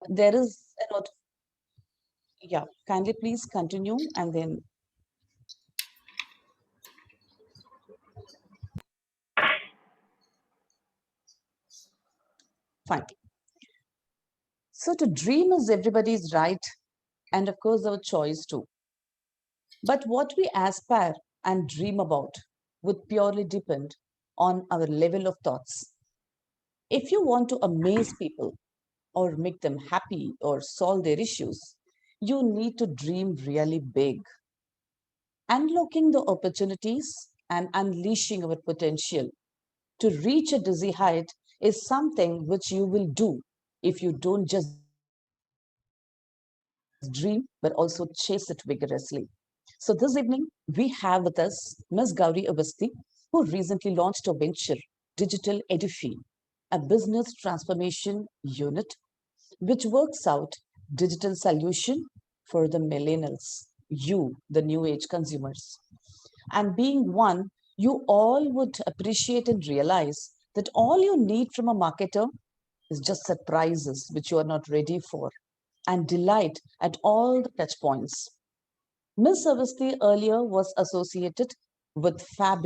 There is a not. Yeah, kindly please continue and then fine. So to dream is everybody's right, and of course our choice too. But what we aspire and dream about would purely depend on our level of thoughts. If you want to amaze people or make them happy or solve their issues, you need to dream really big. Unlocking the opportunities and unleashing our potential to reach a dizzy height is something which you will do if you don't just dream but also chase it vigorously. So this evening we have with us Ms. Gauri Awasthi, who recently launched a venture, Digital Edify, a business transformation unit which works out digital solution for the millennials, you, the new age consumers. And being one, you all would appreciate and realize that all you need from a marketer is just surprises which you are not ready for and delight at all the touch points. Ms. Avasti earlier was associated with Fab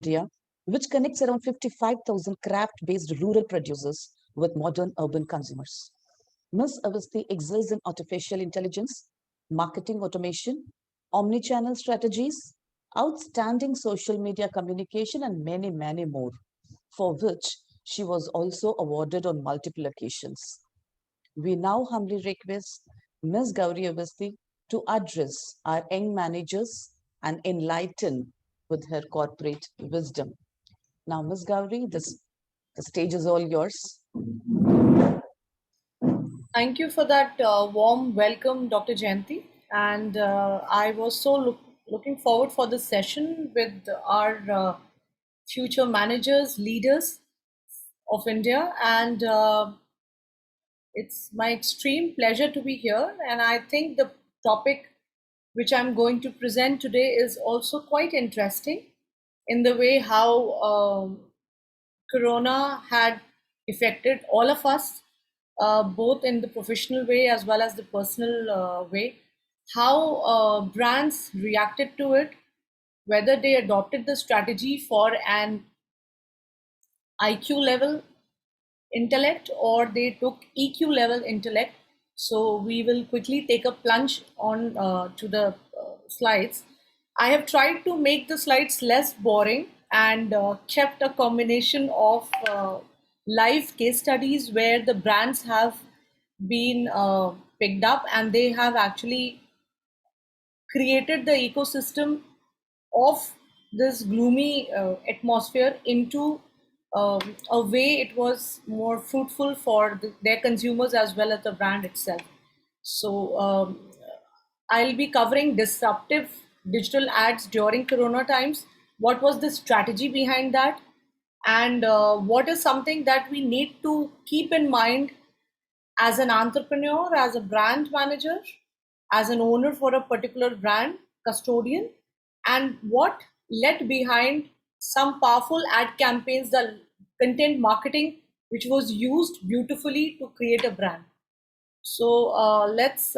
India, which connects around 55,000 craft-based rural producers with modern urban consumers. Ms. Avasti excels in artificial intelligence, marketing automation, omni-channel strategies, outstanding social media communication, and many, many more, for which she was also awarded on multiple occasions. We now humbly request Ms. Gauri Avasti to address our young managers and enlighten with her corporate wisdom. Now, Ms. Gauri, the stage is all yours. Thank you for that warm welcome, Dr. Jayanti. And I was so looking forward for this session with our future managers, leaders of India. And it's my extreme pleasure to be here. And I think the topic which I'm going to present today is also quite interesting in the way how Corona had affected all of us, both in the professional way as well as the personal way. How brands reacted to it, whether they adopted the strategy for an IQ level intellect or they took EQ level intellect. So we will quickly take a plunge on to the slides. I have tried to make the slides less boring and kept a combination of live case studies where the brands have been picked up and they have actually created the ecosystem of this gloomy atmosphere into a way it was more fruitful for their consumers as well as the brand itself. So I'll be covering disruptive digital ads during Corona times. What was the strategy behind that? And what is something that we need to keep in mind as an entrepreneur, as a brand manager, as an owner for a particular brand, custodian, and what led behind some powerful ad campaigns, the content marketing, which was used beautifully to create a brand. So let's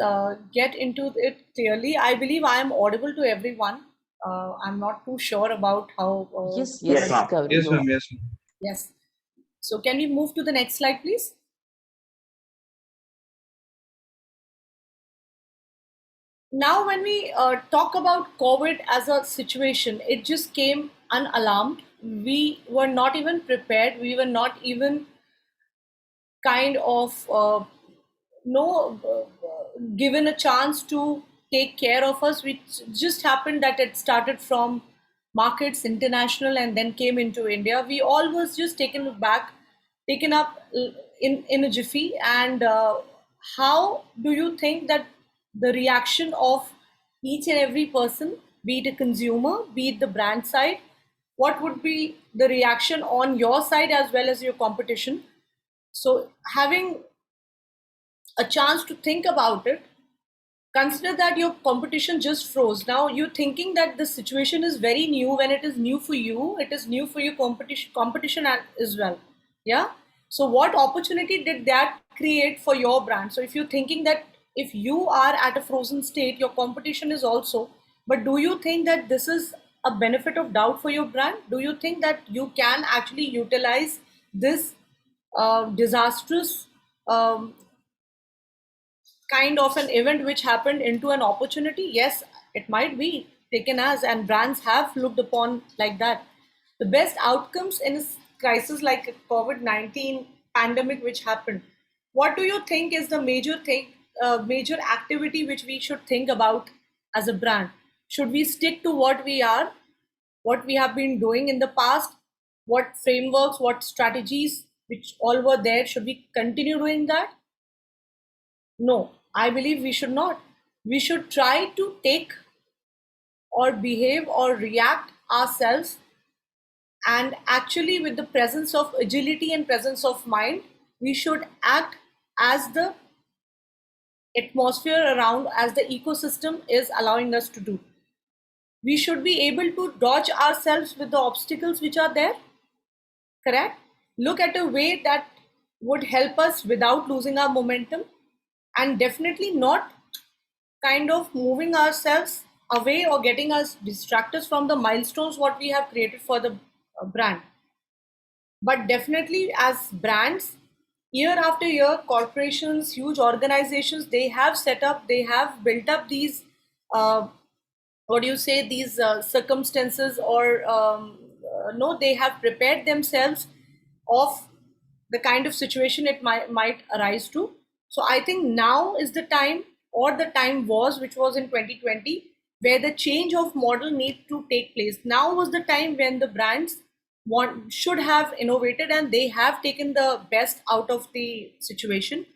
get into it clearly. I believe I am audible to everyone. I'm not too sure about how. Yes, Yes, yes, ma'am. Gauri, Yes, you ma'am. are. Yes, ma'am. Yes. So can we move to the next slide, please? Now when we talk about COVID as a situation, it just came unalarmed. We were not even prepared. We were not even kind of no given a chance to take care of us, which just happened that it started from markets international and then came into India. We all was just taken back, taken up in a jiffy. And how do you think that the reaction of each and every person, be it a consumer, be it the brand side, what would be the reaction on your side as well as your competition? So, having a chance to think about it, consider that your competition just froze. Now, you're thinking that the situation is very new. When it is new for you, it is new for your competition as well. Yeah. So what opportunity did that create for your brand? So if you're thinking that if you are at a frozen state, your competition is also, but do you think that this is a benefit of doubt for your brand? Do you think that you can actually utilize this disastrous um, kind of an event which happened into an opportunity? Yes, it might be taken as, and brands have looked upon like that. The best outcomes in a crisis like a COVID-19 pandemic which happened, what do you think is the major thing, major activity which we should think about as a brand? Should we stick to what we are, what we have been doing in the past, what frameworks, what strategies which all were there, should we continue doing that? No, I believe we should not. We should try to take or behave or react ourselves, and actually, with the presence of agility and presence of mind, we should act as the atmosphere around, as the ecosystem is allowing us to do. We should be able to dodge ourselves with the obstacles which are there, correct? Look at a way that would help us without losing our momentum, and definitely not kind of moving ourselves away or getting us distracted from the milestones what we have created for the brand. But definitely as brands, year after year, corporations, huge organizations, they have set up, they have built up these uh, what do you say, these circumstances, or no, they have prepared themselves of the kind of situation it might arise to. So I think now is the time, or the time was, which was in 2020, where the change of model need to take place. Now was the time when the brands should have innovated, and they have taken the best out of the situation,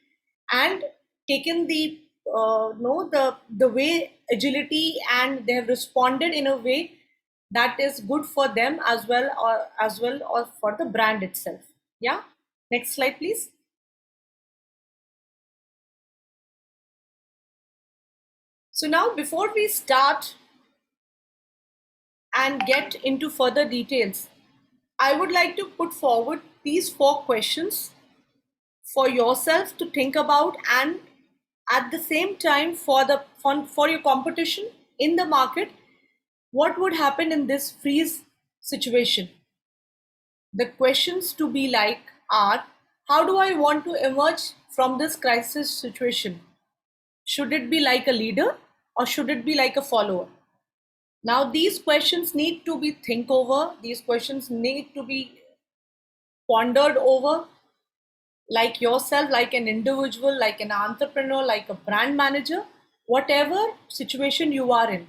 and taken the no the way agility, and they have responded in a way that is good for them as well, or for the brand itself. Yeah, next slide please. So now, before we start and get into further details, I would like to put forward these 4 questions for yourself to think about, and at the same time for your competition in the market, what would happen in this freeze situation. The questions to be like are: how do I want to emerge from this crisis situation? Should it be like a leader, or should it be like a follower? Now these questions need to be think over, these questions need to be pondered over, like yourself, like an individual, like an entrepreneur, like a brand manager, whatever situation you are in.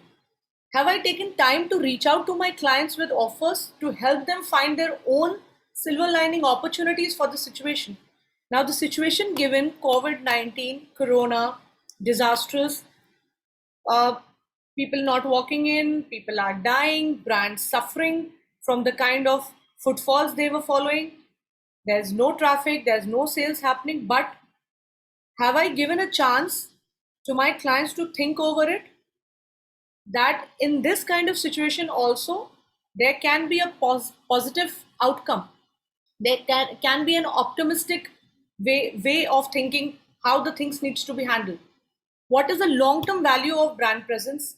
Have I taken time to reach out to my clients with offers to help them find their own silver lining opportunities for the situation? Now, the situation given COVID 19, Corona, disastrous, uh, people not walking in, people are dying, brands suffering from the kind of footfalls they were following. There's no traffic, there's no sales happening, but have I given a chance to my clients to think over it? That in this kind of situation also, there can be a positive outcome. There can be an optimistic way of thinking how the things needs to be handled. What is the long term value of brand presence?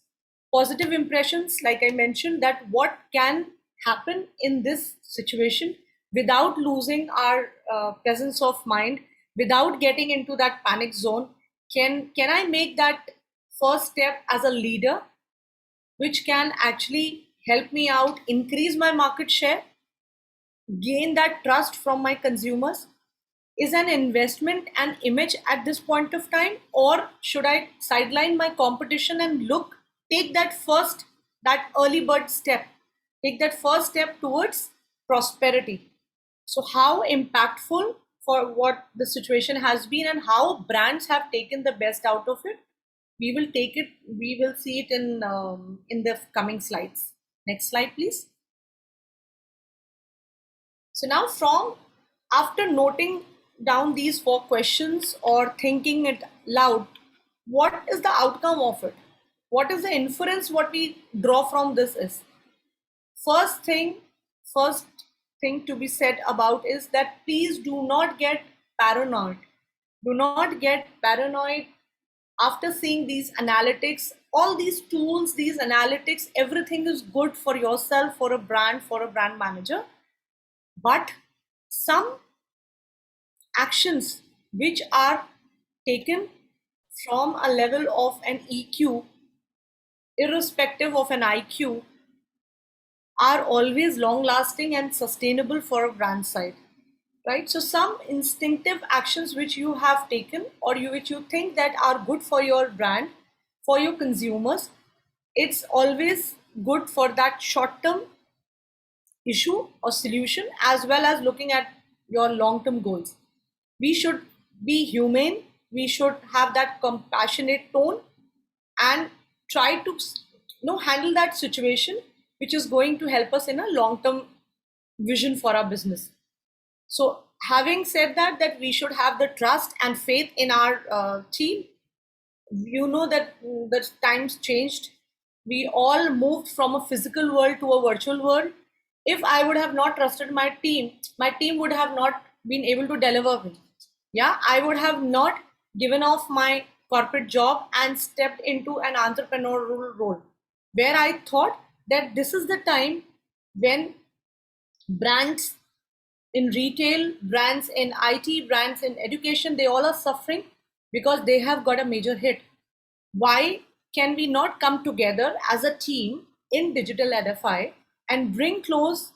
Positive impressions, like I mentioned, that what can happen in this situation without losing our presence of mind, without getting into that panic zone. Can I make that first step as a leader, which can actually help me out, increase my market share, gain that trust from my consumers? Is an investment an image at this point of time, or should I sideline my competition and take that first, that early bird step, take that first step towards prosperity? So, how impactful for what the situation has been, and how brands have taken the best out of it? We will take it. We will see it in the coming slides. Next slide, please. So now, from after noting down these 4 questions or thinking it loud, what is the outcome of it? What is the inference what we draw from this is? First thing, first thing to be said about is that please do not get paranoid. Do not get paranoid after seeing these analytics, all these tools, these analytics, everything is good for yourself, for a brand manager. But some actions which are taken from a level of an EQ, irrespective of an IQ, are always long lasting and sustainable for a brand side, right? So some instinctive actions which you have taken, or which you think that are good for your brand, for your consumers, it's always good for that short term issue or solution, as well as looking at your long term goals. We should be humane, we should have that compassionate tone, and try to handle that situation which is going to help us in a long term vision for our business. So having said that, we should have the trust and faith in our team. You know that the times changed. We all moved from a physical world to a virtual world. If I would have not trusted my team would have not been able to deliver me. Yeah, I would have not given off my corporate job and stepped into an entrepreneurial role, where I thought that this is the time when brands in retail, brands in IT, brands in education, they all are suffering because they have got a major hit. Why can we not come together as a team in Digital Edify and bring close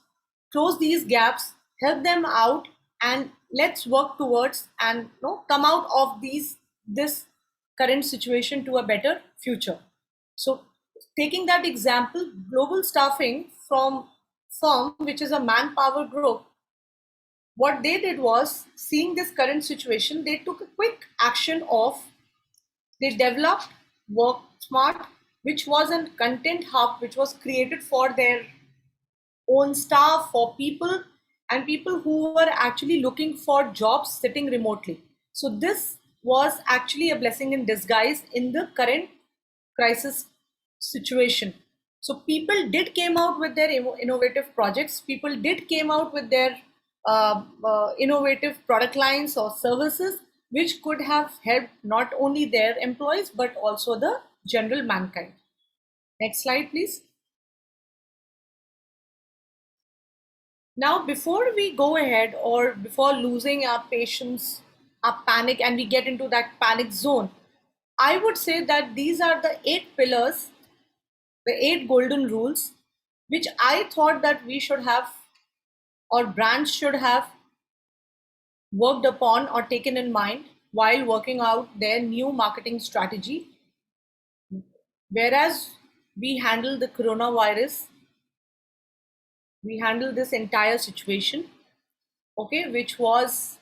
these gaps, help them out, and let's work towards and come out of this current situation to a better future. So taking that example, Global Staffing from firm, which is a manpower group, what they did was, seeing this current situation, they took a quick action of, they developed Work Smart, which was a content hub which was created for their own staff, for people, and people who were actually looking for jobs sitting remotely. So this was actually a blessing in disguise in the current crisis situation. So people did came out with their innovative projects. People did came out with their innovative product lines or services, which could have helped not only their employees but also the general mankind. Next slide, please. Now, before we go ahead, or before losing our patience, our panic, and we get into that panic zone, I would say that these are the 8 pillars, the 8 golden rules, which I thought that we should have, or brands should have worked upon or taken in mind while working out their new marketing strategy. Whereas we handle the coronavirus, we handle this entire situation, okay, which was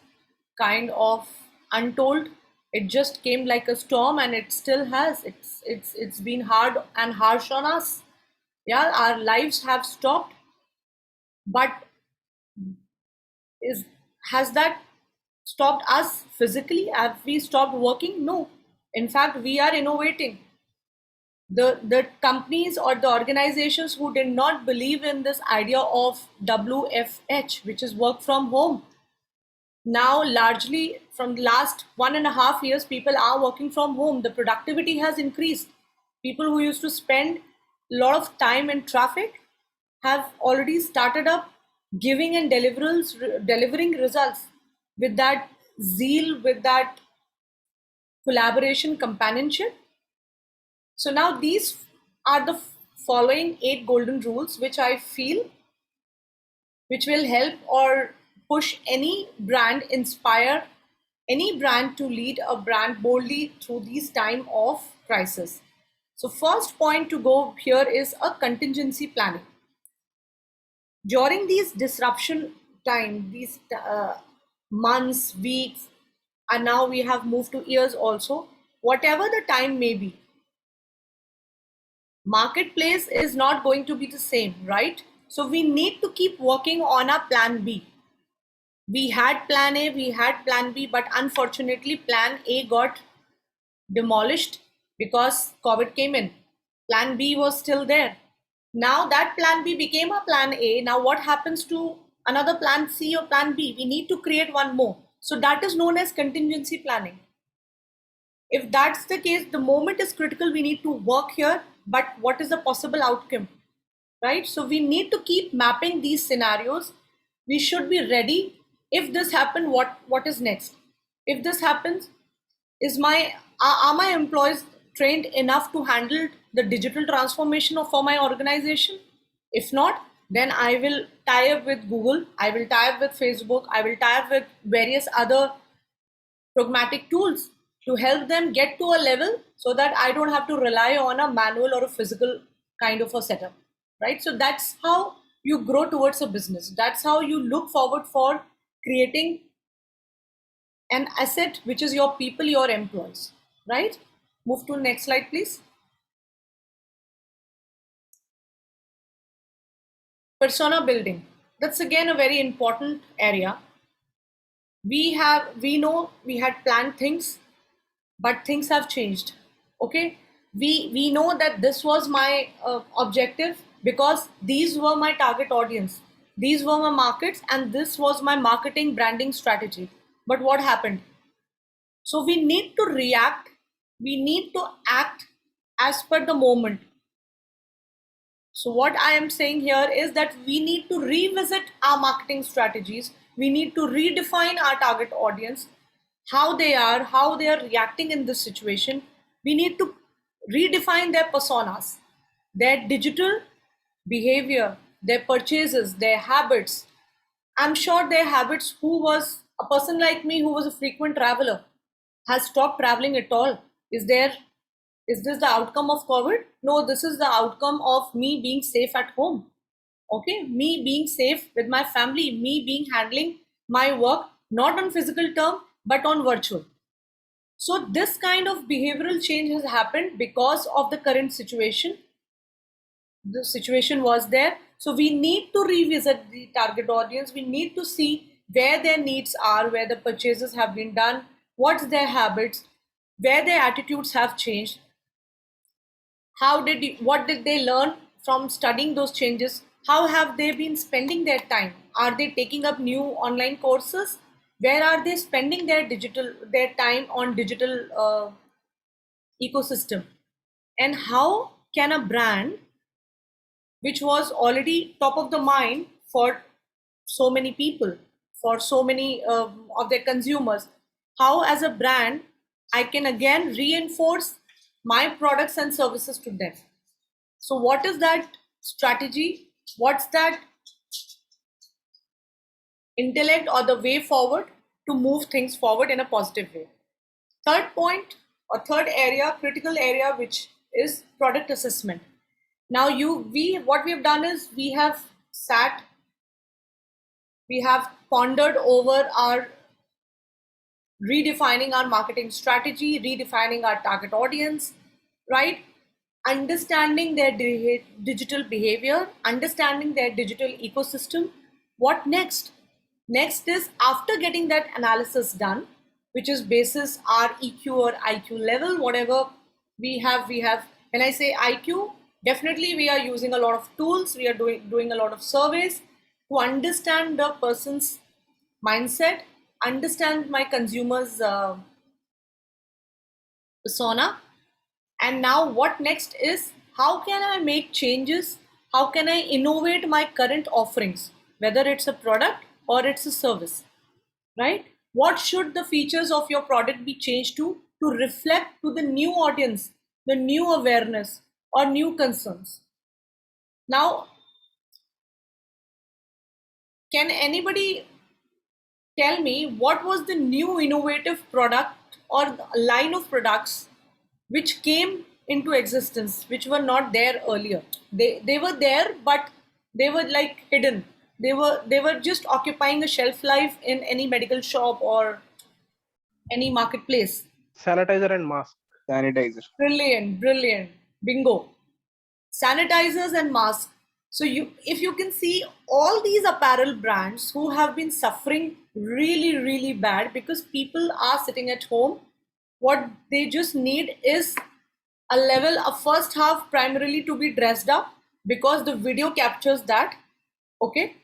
kind of untold. It just came like a storm, and it still has. It's been hard and harsh on us. Yeah, our lives have stopped, but is has that stopped us physically? Have we stopped working? No. In fact, we are innovating. The companies or the organizations who did not believe in this idea of WFH, which is work from home, now largely from the last 1.5 years, people are working from home. The productivity has increased. People who used to spend a lot of time in traffic have already started up giving and delivering results with that zeal, with that collaboration, companionship. So now these are the following 8 golden rules, which I feel which will help or push any brand, inspire any brand to lead a brand boldly through these time of crisis. So first point to go here is a contingency planning. During these disruption time, these months, weeks, and now we have moved to years also, whatever the time may be, marketplace is not going to be the same, right? So we need to keep working on our plan B. We had plan A, we had plan B, but unfortunately plan A got demolished because COVID came in. Plan B was still there. Now that plan B became a plan A. Now what happens to another plan C or plan B. We need to create one more. So that is known as contingency planning. If that's the case, the moment is critical. We need to work here, but what is the possible outcome, right? So we need to keep mapping these scenarios. We should be ready. If this happens, what is next? If this happens, are my employees trained enough to handle the digital transformation for my organization? If not, then I will tie up with Google, I will tie up with Facebook, I will tie up with various other pragmatic tools to help them get to a level so that I don't have to rely on a manual or a physical kind of a setup, right? So that's how you grow towards a business. That's how you look forward for creating an asset, which is your people, your employees, right? Move to next slide, please. Persona building. That's again a very important area. We know we had planned things, but things have changed. Okay, we know that this was my objective because these were my target audience, these were my markets, and this was my marketing branding strategy. But what happened? So we need to react, we need to act as per the moment. So what I am saying here is that we need to revisit our marketing strategies. We need to redefine our target audience, how they are reacting in this situation. We need to redefine their personas, their digital behavior, their purchases, their habits. I'm sure their habits, who was a person like me who was a frequent traveler, has stopped traveling at all. Is this the outcome of COVID? No, this is the outcome of me being safe at home. Okay, me being safe with my family, me being handling my work not on physical term but on virtual. So this kind of behavioral change has happened because of the current situation. The situation was there. So we need to revisit the target audience. We need to see where their needs are, where the purchases have been done, what's their habits, where their attitudes have changed. What did they learn from studying those changes? How have they been spending their time? Are they taking up new online courses? Where are they spending their time on digital ecosystem? And how can a brand, which was already top of the mind for so many people, for so many of their consumers, how as a brand I can again reinforce my products and services to them? So what is that strategy? What's that intellect or the way forward to move things forward in a positive way? Third point or third area, critical area, which is product assessment. Now what we have done is we have pondered over our redefining our marketing strategy, redefining our target audience, right? Understanding their digital behavior, understanding their digital ecosystem. What next? Next is, after getting that analysis done, which is basis our EQ or IQ level, whatever we have. When I say IQ, definitely we are using a lot of tools. We are doing a lot of surveys to understand the person's mindset, understand my consumer's persona. And now what next is, how can I make changes? How can I innovate my current offerings, whether it's a product or it's a service, right? What should the features of your product be changed to reflect to the new audience, the new awareness or new concerns? Now, can anybody tell me what was the new innovative product or line of products which came into existence, which were not there earlier? They were there, but they were like hidden. They were just occupying a shelf life in any medical shop or any marketplace. Sanitizer and mask. Sanitizer. Brilliant. Bingo. Sanitizers and masks. So if you can see all these apparel brands who have been suffering really bad because people are sitting at home, what they just need is a first half primarily to be dressed up because the video captures that. Okay,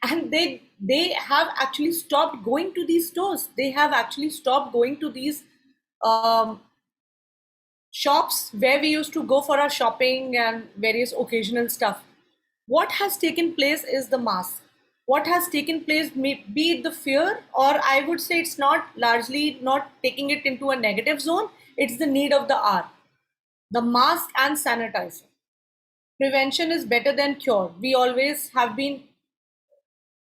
And they have actually stopped going to these stores. They have actually stopped going to these um, shops where we used to go for our shopping and various occasional stuff. What has taken place is the mask. What has taken place, may be it the fear, or I would say it's not largely not taking it into a negative zone, it's the need of the hour. The mask and sanitizer. Prevention is better than cure. We always have been,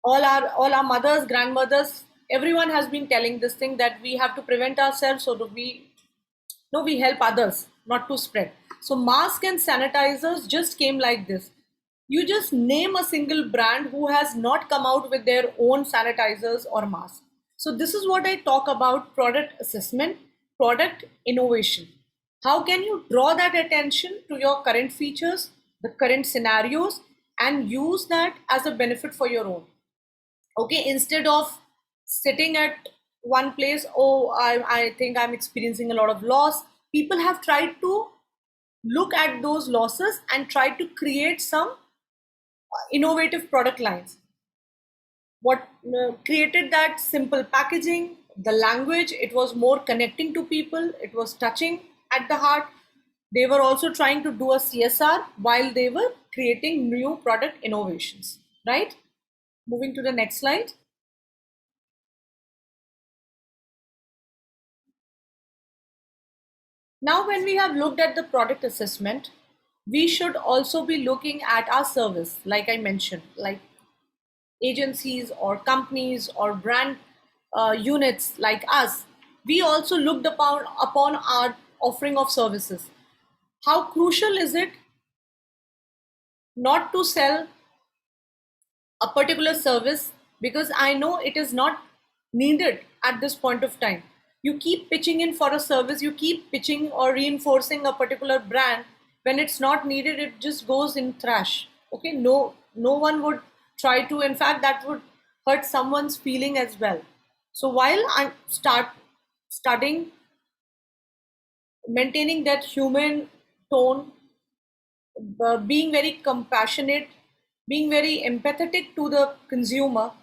all our mothers, grandmothers, everyone has been telling this thing that we have to prevent ourselves so that we help others not to spread. So mask and sanitizers just came like this. You just name a single brand who has not come out with their own sanitizers or masks. So this is what I talk about: product assessment, product innovation. How can you draw that attention to your current features, the current scenarios, and use that as a benefit for your own? Okay, instead of sitting at one place, oh, I think I'm experiencing a lot of loss, people have tried to look at those losses and try to create some innovative product lines. What created that simple packaging, the language, it was more connecting to people, it was touching at the heart. They were also trying to do a CSR while they were creating new product innovations, right? Moving to the next slide. Now, when we have looked at the product assessment, we should also be looking at our service, like I mentioned, like agencies or companies or brand units like us. We also looked upon our offering of services. How crucial is it not to sell a particular service because I know it is not needed at this point of time. You keep pitching in for a service, you keep pitching or reinforcing a particular brand. When it's not needed, it just goes in trash. Okay, no one would try to. In fact, that would hurt someone's feeling as well. So while I start studying, maintaining that human tone, being very compassionate, being very empathetic to the consumer,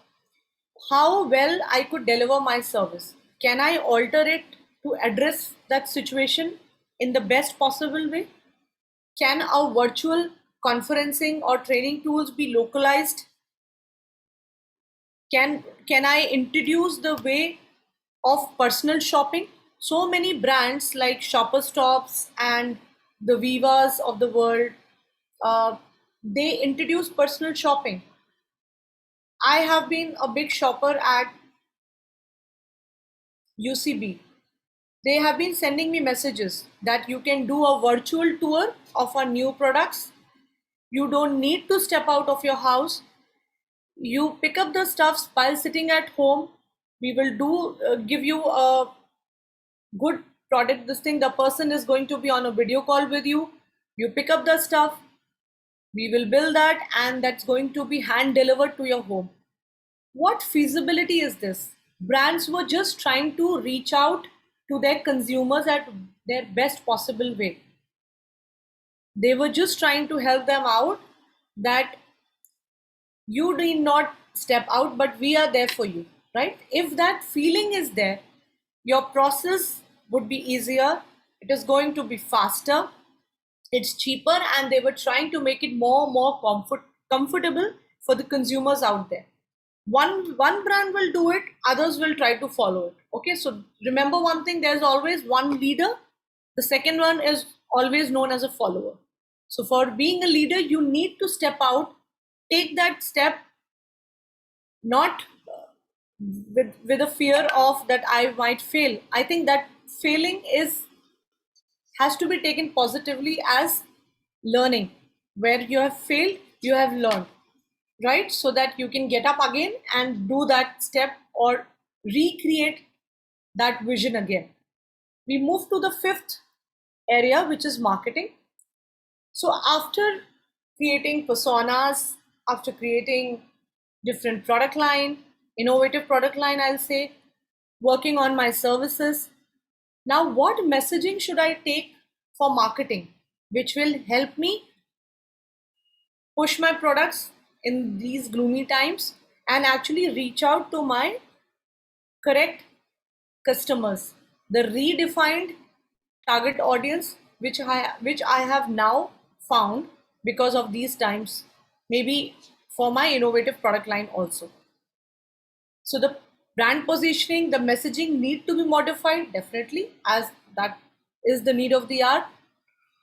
how well I could deliver my service. Can I alter it to address that situation in the best possible way? Can our virtual conferencing or training tools be localized? Can I introduce the way of personal shopping? So many brands like Shopper Stops and the Vivas of the world, uh, they introduce personal shopping. I have been a big shopper at UCB. They have been sending me messages that you can do a virtual tour of our new products. You don't need to step out of your house. You pick up the stuffs while sitting at home. We will give you a good product. This thing, the person is going to be on a video call with you. You pick up the stuff. We will build that, and that's going to be hand delivered to your home. What feasibility is this? Brands were just trying to reach out to their consumers at their best possible way. They were just trying to help them out that you need not step out, but we are there for you, right? If that feeling is there, your process would be easier, it is going to be faster, it's cheaper, and they were trying to make it more comfortable for the consumers out there. One brand will do it, others will try to follow it. Okay, so remember one thing: there's always one leader, the second one is always known as a follower. So for being a leader, you need to step out, take that step, not with a fear of that I might fail. I think that failing is has to be taken positively as learning. Where you have failed, you have learned, right? So that you can get up again and do that step or recreate that vision again. We move to the fifth area, which is marketing. So after creating personas, after creating different product line, innovative product line, I'll say, working on my services. Now, what messaging should I take for marketing, which will help me push my products in these gloomy times and actually reach out to my correct customers, the redefined target audience which I have now found because of these times, maybe for my innovative product line also. So the brand positioning, the messaging need to be modified definitely, as that is the need of the hour.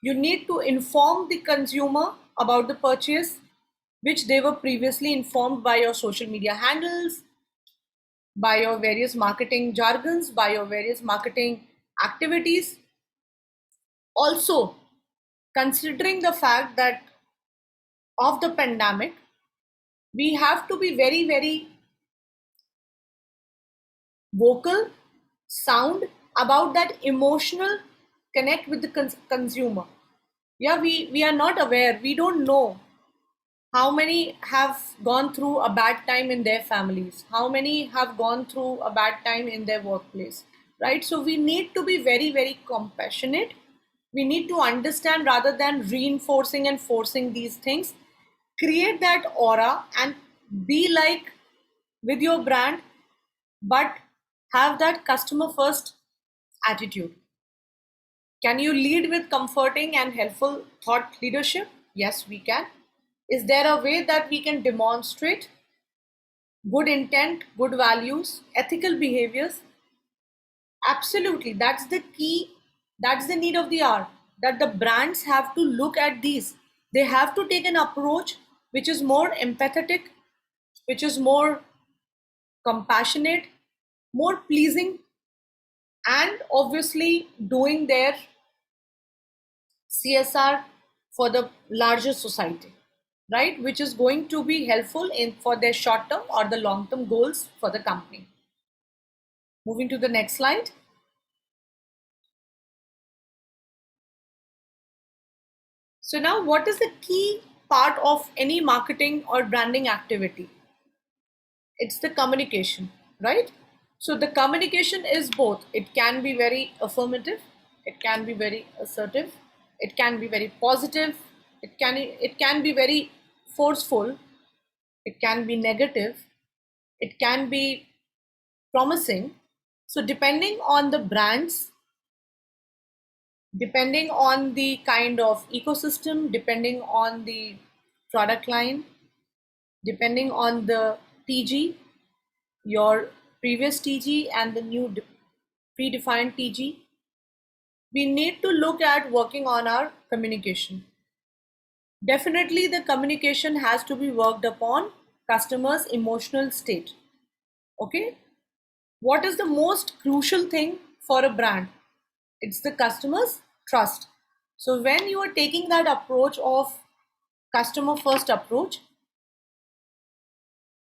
You need to inform the consumer about the purchase, which they were previously informed by your social media handles, by your various marketing jargons, by your various marketing activities. Also, considering the fact that of the pandemic, we have to be very, very vocal, sound about that emotional connect with the consumer. Yeah, we are not aware, we don't know how many have gone through a bad time in their families, how many have gone through a bad time in their workplace, right? So we need to be very, very compassionate. We need to understand rather than reinforcing and forcing these things. Create that aura and be like with your brand, but have that customer first attitude. Can you lead with comforting and helpful thought leadership? Yes, we can. Is there a way that we can demonstrate good intent, good values, ethical behaviors? Absolutely. That's the key. That's the need of the hour. That the brands have to look at these. They have to take an approach which is more empathetic, which is more compassionate, more pleasing, and obviously doing their CSR for the larger society, right? Which is going to be helpful in for their short term or the long term goals for the company. Moving to the next slide. So now what is the key part of any marketing or branding activity? It's the communication, right? So the communication is both. It can be very affirmative, it can be very assertive, it can be very positive, it can be very forceful, it can be negative, it can be promising. So depending on the brands, depending on the kind of ecosystem, depending on the product line, depending on the TG, your previous TG and the new predefined TG, we need to look at working on our communication. Definitely, the communication has to be worked upon customers' emotional state. Okay, what is the most crucial thing for a brand? It's the customer's trust. So when you are taking that approach of customer first approach,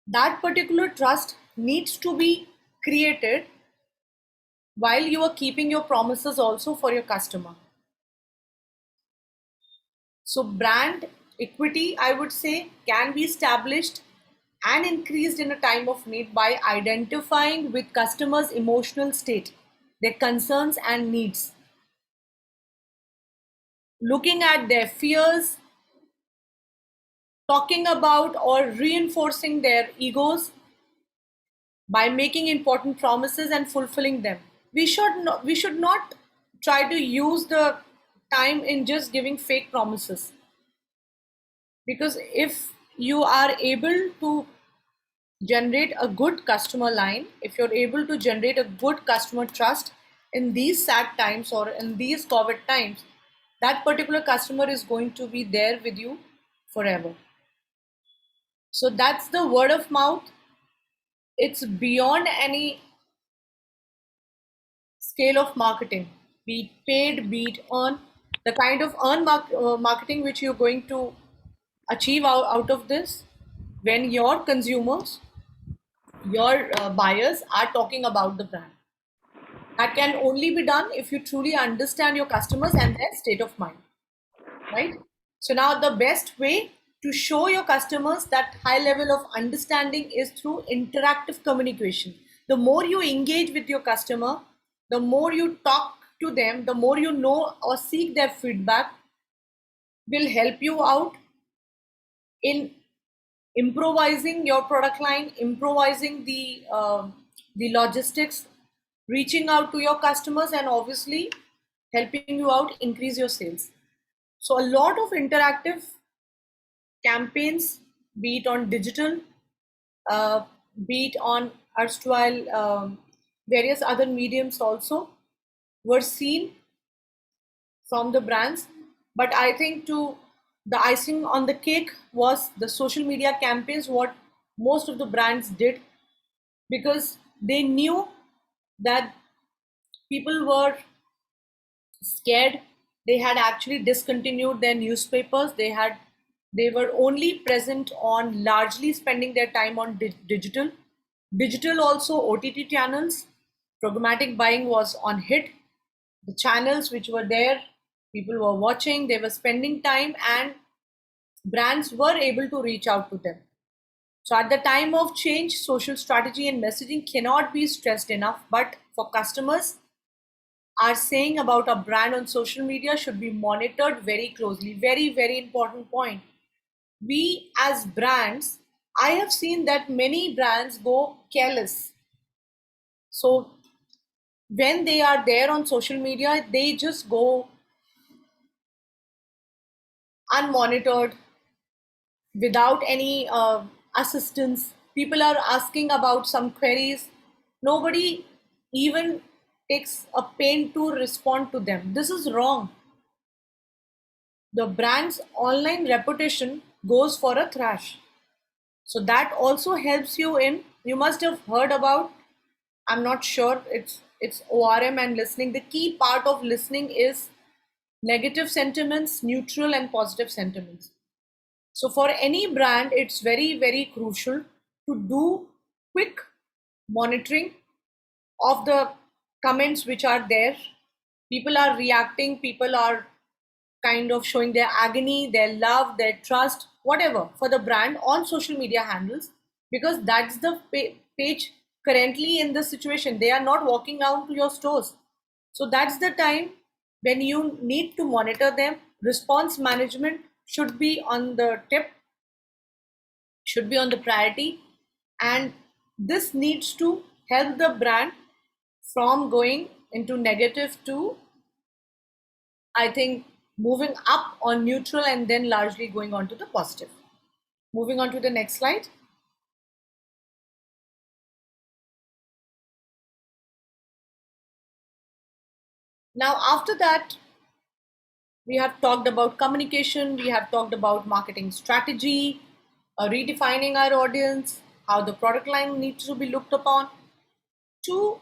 that particular trust needs to be created while you are keeping your promises also for your customer. So brand equity, I would say, can be established and increased in a time of need by identifying with customers' emotional state, their concerns and needs, looking at their fears, talking about or reinforcing their egos by making important promises and fulfilling them. We should not try to use the time in just giving fake promises, because if you are able to generate a good customer line, if you're able to generate a good customer trust in these sad times or in these COVID times, that particular customer is going to be there with you forever. So that's the word of mouth. It's beyond any scale of marketing, be it paid, be it earn. The kind of marketing which you're going to achieve out of this, when your consumers, your buyers are talking about the brand. That can only be done if you truly understand your customers and their state of mind, right? So now the best way to show your customers that high level of understanding is through interactive communication. The more you engage with your customer, the more you talk to them, the more you know or seek their feedback, will help you out in improvising your product line, improvising the logistics, reaching out to your customers, and obviously helping you out increase your sales. So a lot of interactive campaigns, be it on digital, uh, be it on erstwhile various other mediums also, were seen from the brands. But I think to the icing on the cake was the social media campaigns, what most of the brands did, because they knew that people were scared. They had actually discontinued their newspapers. They were only present on largely spending their time on digital also OTT channels. Programmatic buying was on hit. The channels which were there, people were watching, they were spending time, and brands were able to reach out to them. So at the time of change, social strategy and messaging cannot be stressed enough. But for customers, are saying about a brand on social media should be monitored very closely. Very, very important point. We as brands, I have seen that many brands go careless. So when they are there on social media, they just go unmonitored without any assistance. People are asking about some queries. Nobody even takes a pain to respond to them. This is wrong. The brand's online reputation goes for a thrash. So that also helps you in, you must have heard about, I'm not sure, it's ORM and listening. The key part of listening is negative sentiments, neutral and positive sentiments. So for any brand, it's very, very crucial to do quick monitoring of the comments which are there. People are reacting, people are kind of showing their agony, their love, their trust, whatever for the brand on social media handles, because that's the page currently in the situation. They are not walking out to your stores. So that's the time when you need to monitor them. Response management should be on the tip, should be on the priority, and this needs to help the brand from going into negative to, I think, moving up on neutral and then largely going on to the positive. Moving on to the next slide. Now, after that, we have talked about communication, we have talked about marketing strategy, redefining our audience, how the product line needs to be looked upon. To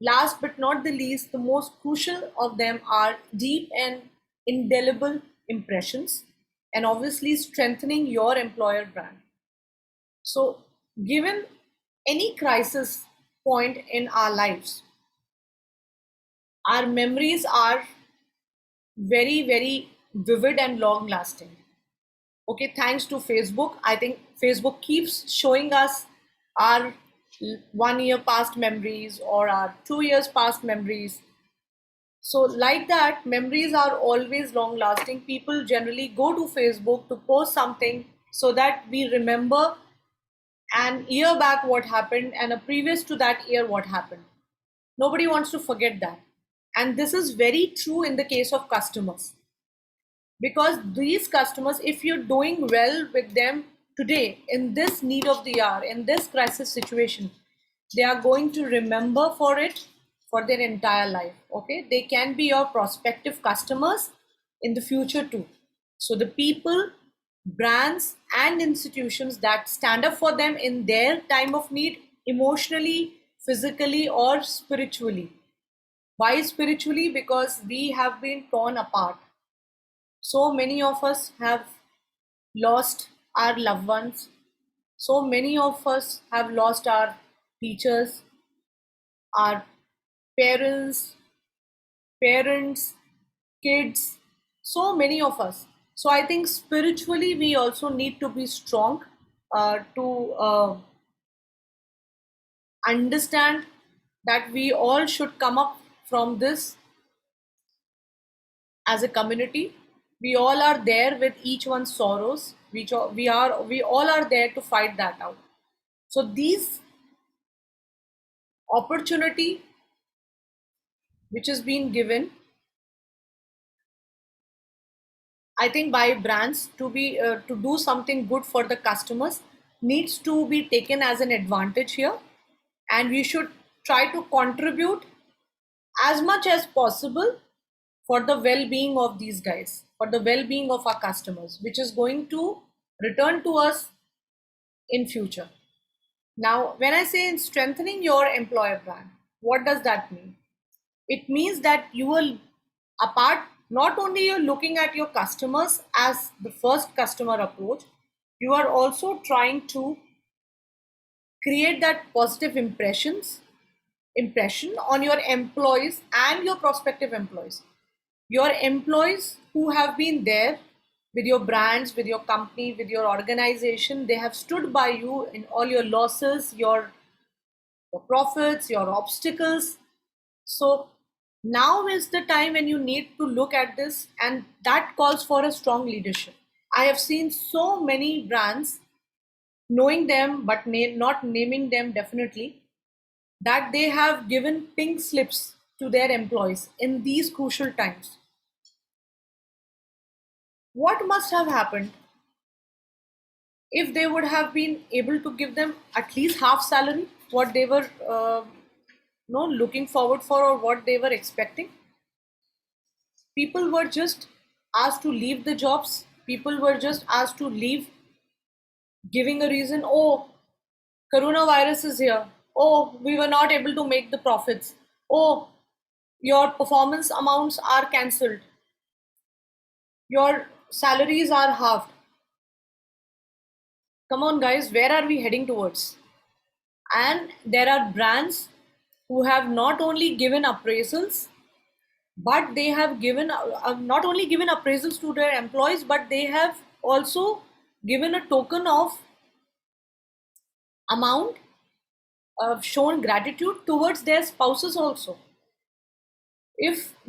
last but not the least, the most crucial of them are deep and indelible impressions, and obviously strengthening your employer brand. So, given any crisis point in our lives, our memories are very, very vivid and long lasting. Okay, thanks to Facebook, I think Facebook keeps showing us our 1 year past memories or our 2 years past memories. So, like that, memories are always long lasting. People generally go to Facebook to post something so that we remember an year back what happened and a previous to that year what happened. Nobody wants to forget that. And this is very true in the case of customers. Because these customers, if you're doing well with them today, in this need of the hour, in this crisis situation, they are going to remember for it for their entire life. Okay, they can be your prospective customers in the future too. So the people, brands, and institutions that stand up for them in their time of need, emotionally, physically, or spiritually. Why spiritually? Because we have been torn apart. So many of us have lost our loved ones. So many of us have lost our teachers, our parents, parents, kids, so many of us. So I think spiritually we also need to be strong to understand that we all should come up from this as a community. We all are there with each one's sorrows. We all are there to fight that out. So these opportunity which is being given, I think, by brands to be to do something good for the customers needs to be taken as an advantage here, and we should try to contribute as much as possible for the well-being of these guys, for the well-being of our customers, which is going to return to us in future. Now, when I say in strengthening your employer brand, what does that mean? It means that you will, apart, not only you're looking at your customers as the first customer approach, you are also trying to create that positive impression on your employees and your prospective employees. Your employees who have been there with your brands, with your company, with your organization, they have stood by you in all your losses, your profits, your obstacles. So now is the time when you need to look at this, and that calls for a strong leadership. I have seen so many brands, knowing them but not naming them definitely, that they have given pink slips to their employees in these crucial times. What must have happened if they would have been able to give them at least half salary, what they were looking forward for or what they were expecting? People were just asked to leave the jobs. People were just asked to leave, giving a reason. Oh, coronavirus is here. Oh, we were not able to make the profits. Oh, your performance amounts are cancelled. Your salaries are halved. Come on, guys, where are we heading towards? And there are brands who have not only given appraisals, but they have given not only given appraisals to their employees, but they have also given a token of amount, shown gratitude towards their spouses also.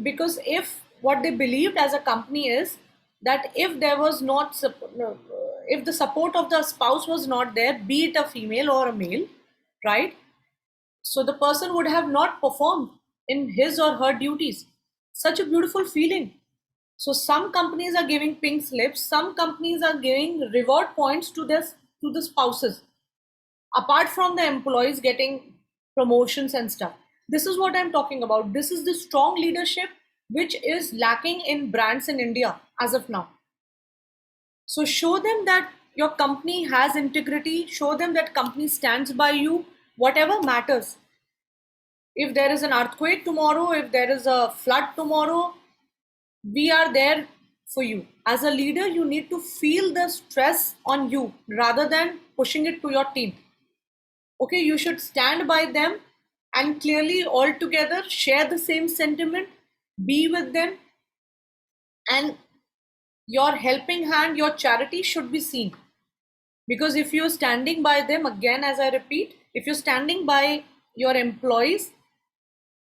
Because if what they believed as a company is that if there was not no, if the support of the spouse was not there, be it a female or a male, right, so the person would have not performed in his or her duties. Such a beautiful feeling. So some companies are giving pink slips, some companies are giving reward points to the spouses, apart from the employees getting promotions and stuff. This is what I'm talking about. This is the strong leadership which is lacking in brands in India as of now. So show them that your company has integrity, show them that company stands by you, whatever matters. If there is an earthquake tomorrow, if there is a flood tomorrow, we are there for you. As a leader, you need to feel the stress on you rather than pushing it to your team. Okay, you should stand by them and clearly all together share the same sentiment, be with them, and your helping hand, your charity should be seen. Because if you're standing by them, again, as I repeat, if you're standing by your employees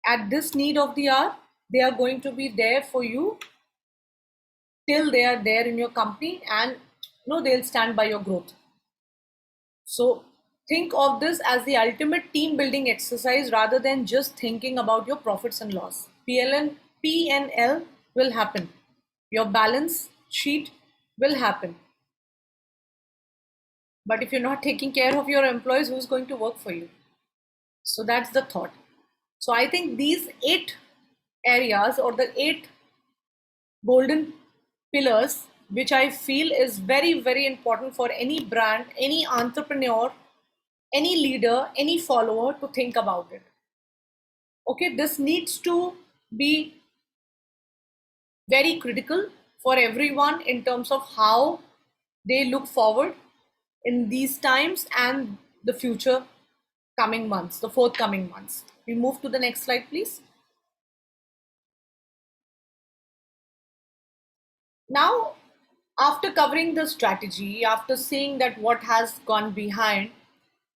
at this need of the hour, they are going to be there for you till they are there in your company, and they'll stand by your growth. So think of this as the ultimate team building exercise rather than just thinking about your profits and loss. P&L will happen. Your balance sheet will happen. But if you're not taking care of your employees, who's going to work for you? So that's the thought. So I think these 8 areas, or the 8 golden pillars, which I feel is very, very important for any brand, any entrepreneur, any leader, any follower to think about it. Okay, this needs to be very critical for everyone in terms of how they look forward in these times and the future coming months, the forthcoming months. We move to the next slide, please. Now, after covering the strategy, after seeing that what has gone behind,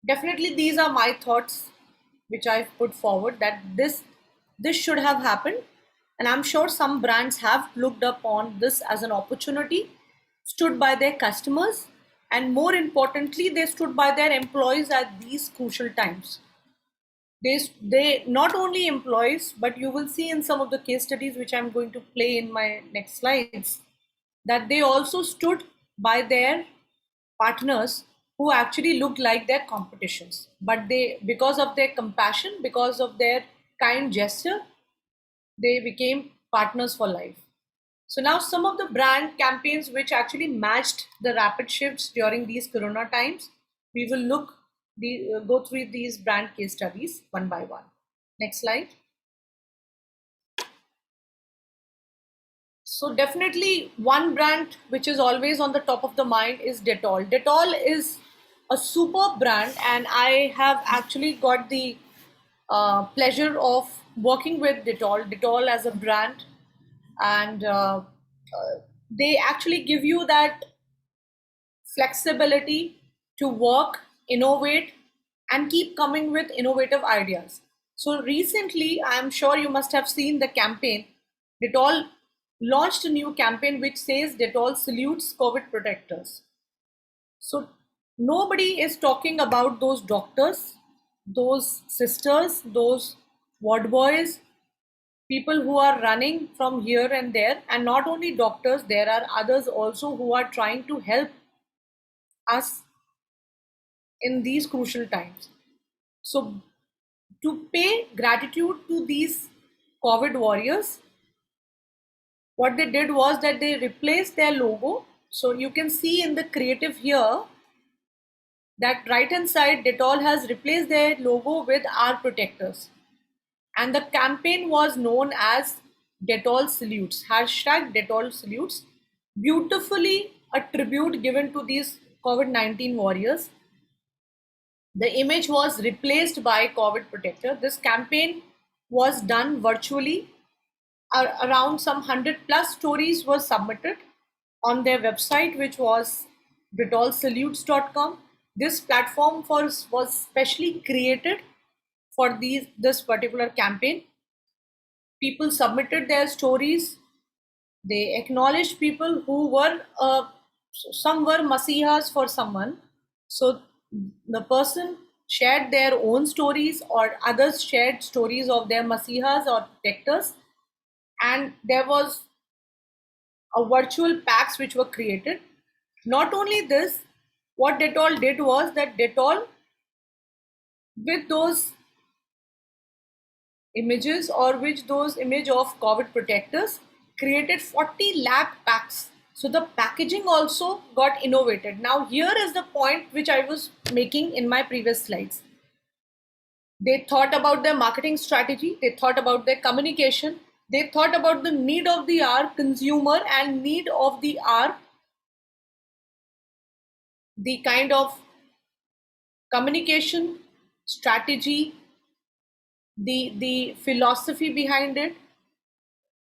definitely these are my thoughts which I've put forward, that this should have happened, and I'm sure some brands have looked upon this as an opportunity, stood by their customers, and more importantly, they stood by their employees at these crucial times. They not only employees, but you will see in some of the case studies which I'm going to play in my next slides, that they also stood by their partners who actually looked like their competitions, but they, because of their compassion, because of their kind gesture, they became partners for life. So now some of the brand campaigns which actually matched the rapid shifts during these corona times, we will go through these brand case studies one by one. Next slide. So definitely one brand which is always on the top of the mind is Dettol. Dettol is a superb brand, and I have actually got the pleasure of working with Dettol as a brand, and they actually give you that flexibility to work, innovate, and keep coming with innovative ideas. So recently, I'm sure you must have seen the campaign. Dettol launched a new campaign which says Dettol salutes COVID protectors. So nobody is talking about those doctors, those sisters, those ward boys, people who are running from here and there, and not only doctors, there are others also who are trying to help us in these crucial times. So, to pay gratitude to these COVID warriors, what they did was that they replaced their logo. So, you can see in the creative here that right hand side, Dettol has replaced their logo with our protectors. And the campaign was known as Dettol Salutes, hashtag Dettol Salutes. Beautifully a tribute given to these COVID-19 warriors. The image was replaced by COVID protector. This campaign was done virtually. Around some 100 plus stories were submitted on their website, which was dettolsalutes.com. This platform was specially created for this particular campaign. People submitted their stories. They acknowledged people who were, some were masihas for someone. So the person shared their own stories, or others shared stories of their masihas or protectors. And there was a virtual packs which were created. Not only this, what Dettol did was that Dettol, with those images or which those image of COVID protectors, created 40 lakh packs. So the packaging also got innovated. Now here is the point which I was making in my previous slides. They thought about their marketing strategy, they thought about their communication, they thought about the need of the hour consumer and need of the hour, the kind of communication strategy, the philosophy behind it.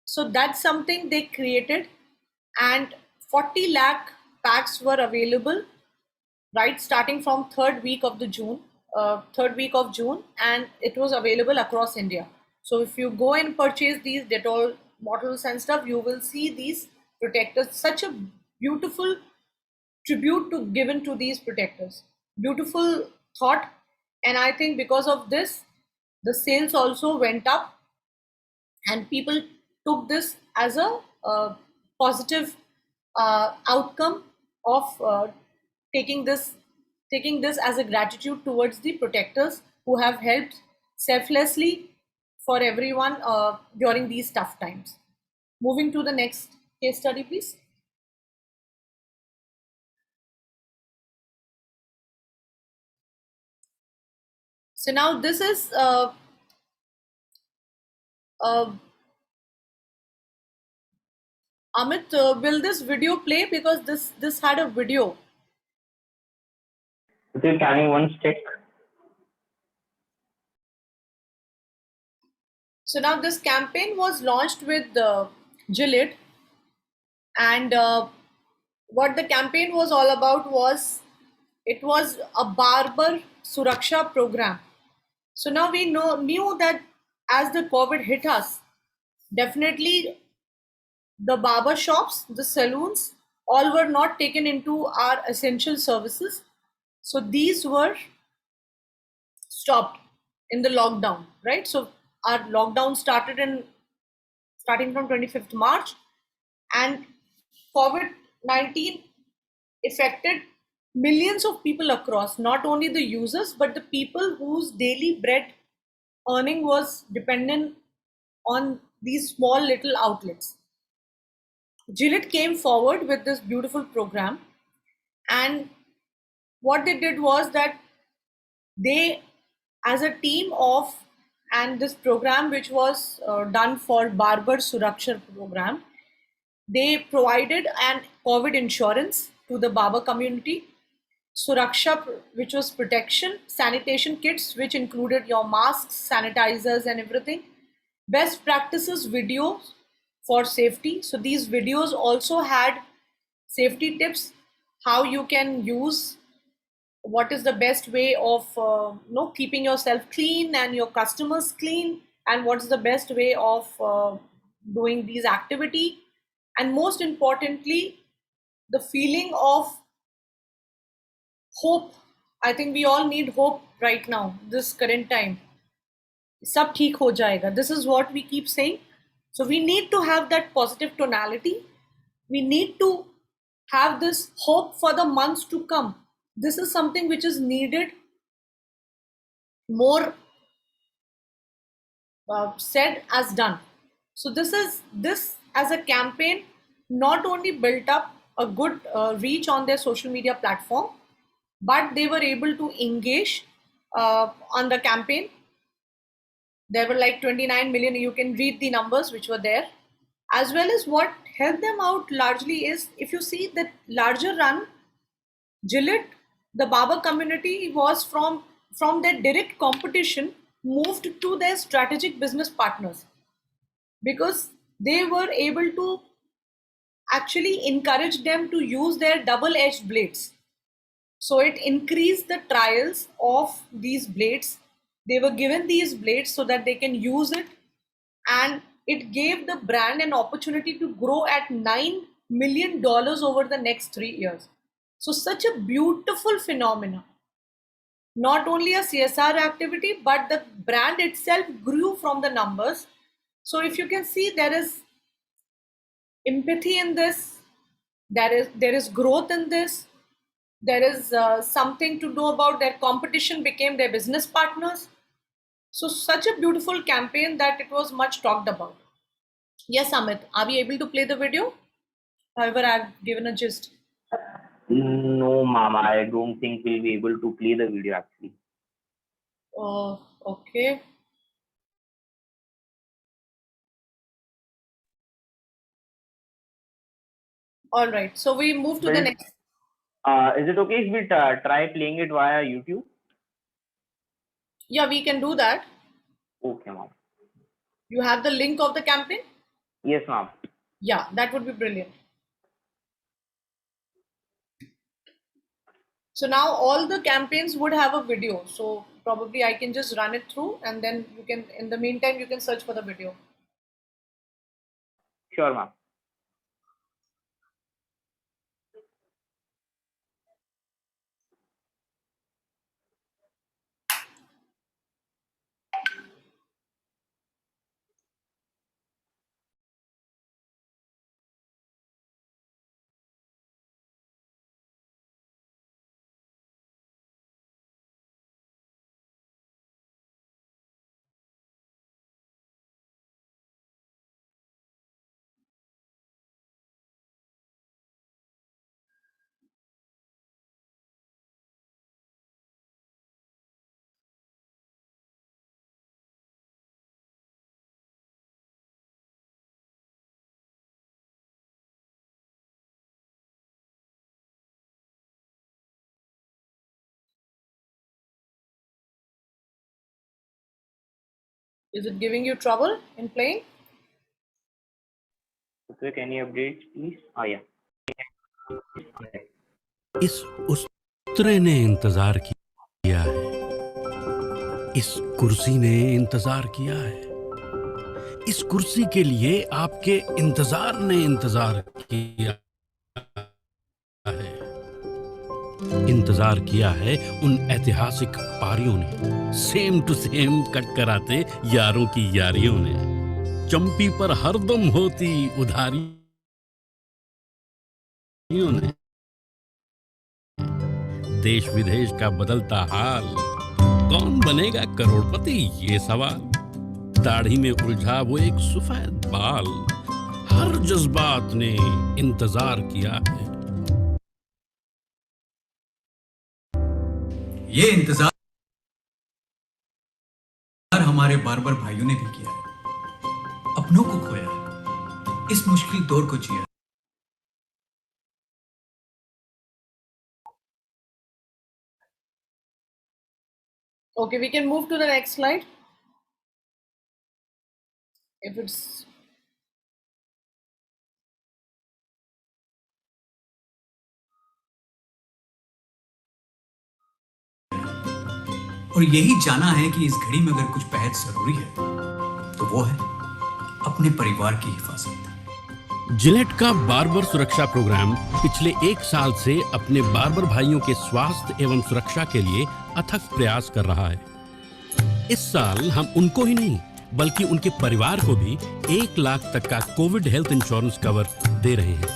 So that's something they created, and 40 lakh packs were available, right, starting from third week of June, and it was available across India. So if you go and purchase these Dettol bottles and stuff, you will see these protectors. Such a beautiful tribute to given to these protectors. Beautiful thought, and I think because of this, the sales also went up, and people took this as a positive outcome of taking this taking this as a gratitude towards the protectors who have helped selflessly for everyone during these tough times. Moving to the next case study, please. So now this is uh, Amit, will this video play, because this had a video? Still carrying one stick. So now this campaign was launched with Gillette, and what the campaign was all about was, it was a barber suraksha program. So now we knew that as the COVID hit us, definitely the barber shops, the saloons, all were not taken into our essential services. So these were stopped in the lockdown, right? So our lockdown starting from 25th March, and COVID-19 affected millions of people across, not only the users, but the people whose daily bread earning was dependent on these small little outlets. Gillette came forward with this beautiful program, and what they did was that they, as a team of, and this program which was done for Barber Suraksha program, they provided an COVID insurance to the barber community, Suraksha, which was protection, sanitation kits, which included your masks, sanitizers, and everything. Best practices videos for safety. So these videos also had safety tips, how you can use, what is the best way of keeping yourself clean and your customers clean, and what's the best way of doing these activity, and most importantly, the feeling of hope. I think we all need hope right now, this current time. Sab theek ho jayega. This is what we keep saying. So we need to have that positive tonality. We need to have this hope for the months to come. This is something which is needed more said as done. So this as a campaign not only built up a good reach on their social media platform, but they were able to engage on the campaign. There were like 29 million. You can read the numbers which were there, as well as what helped them out largely is, if you see that larger run, Gillette, the barber community was from their direct competition moved to their strategic business partners, because they were able to actually encourage them to use their double-edged blades. So it increased the trials of these blades. They were given these blades so that they can use it, and it gave the brand an opportunity to grow at $9 million over the next 3 years. So such a beautiful phenomenon. Not only a CSR activity, but the brand itself grew from the numbers. So if you can see, there is empathy in this, there is growth in this, there is something to know about their competition became their business partners. So such a beautiful campaign that it was much talked about. Yes, Amit, are we able to play the video? However, I've given a gist. No, ma'am, I don't think we'll be able to play the video actually. Okay. All right. So we move to the next. Is it okay if we try playing it via YouTube? Yeah, we can do that. Okay, ma'am. You have the link of the campaign? Yes, ma'am. Yeah, that would be brilliant. So now all the campaigns would have a video. So probably I can just run it through, and then you can, in the meantime, you can search for the video. Sure, ma'am. Is it giving you trouble in playing? Okay, can you update, please? Yeah. इस उस्तरे ने इंतजार किया है, इस कुर्सी ने इंतजार किया है, इस कुर्सी के लिए आपके इंतजार ने इंतजार किया इंतजार किया है उन ऐतिहासिक पारियों ने, सेम टू सेम कट कराते यारों की यारियों ने, चंपी पर हरदम होती उधारियों ने, देश विदेश का बदलता हाल, कौन बनेगा करोड़पति ये सवाल, दाढ़ी में उलझा वो एक सफेद बाल, हर जज्बात ने इंतजार किया है। ये इंतजार हमारे बार्बर भाइयों ने भी किया है, अपनों को खोया है, इस मुश्किल दौर को जिया। Okay, we can move to the next slide. If it's और यही जाना है कि इस घड़ी में अगर कुछ बेहद जरूरी है तो वो है अपने परिवार की हिफाजत। जिलेट का बार्बर सुरक्षा प्रोग्राम पिछले 1 साल से अपने बार्बर भाइयों के स्वास्थ्य एवं सुरक्षा के लिए अथक प्रयास कर रहा है। इस साल हम उनको ही नहीं बल्कि उनके परिवार को भी 1 लाख तक का कोविड हेल्थ इंश्योरेंस कवर दे रहे हैं।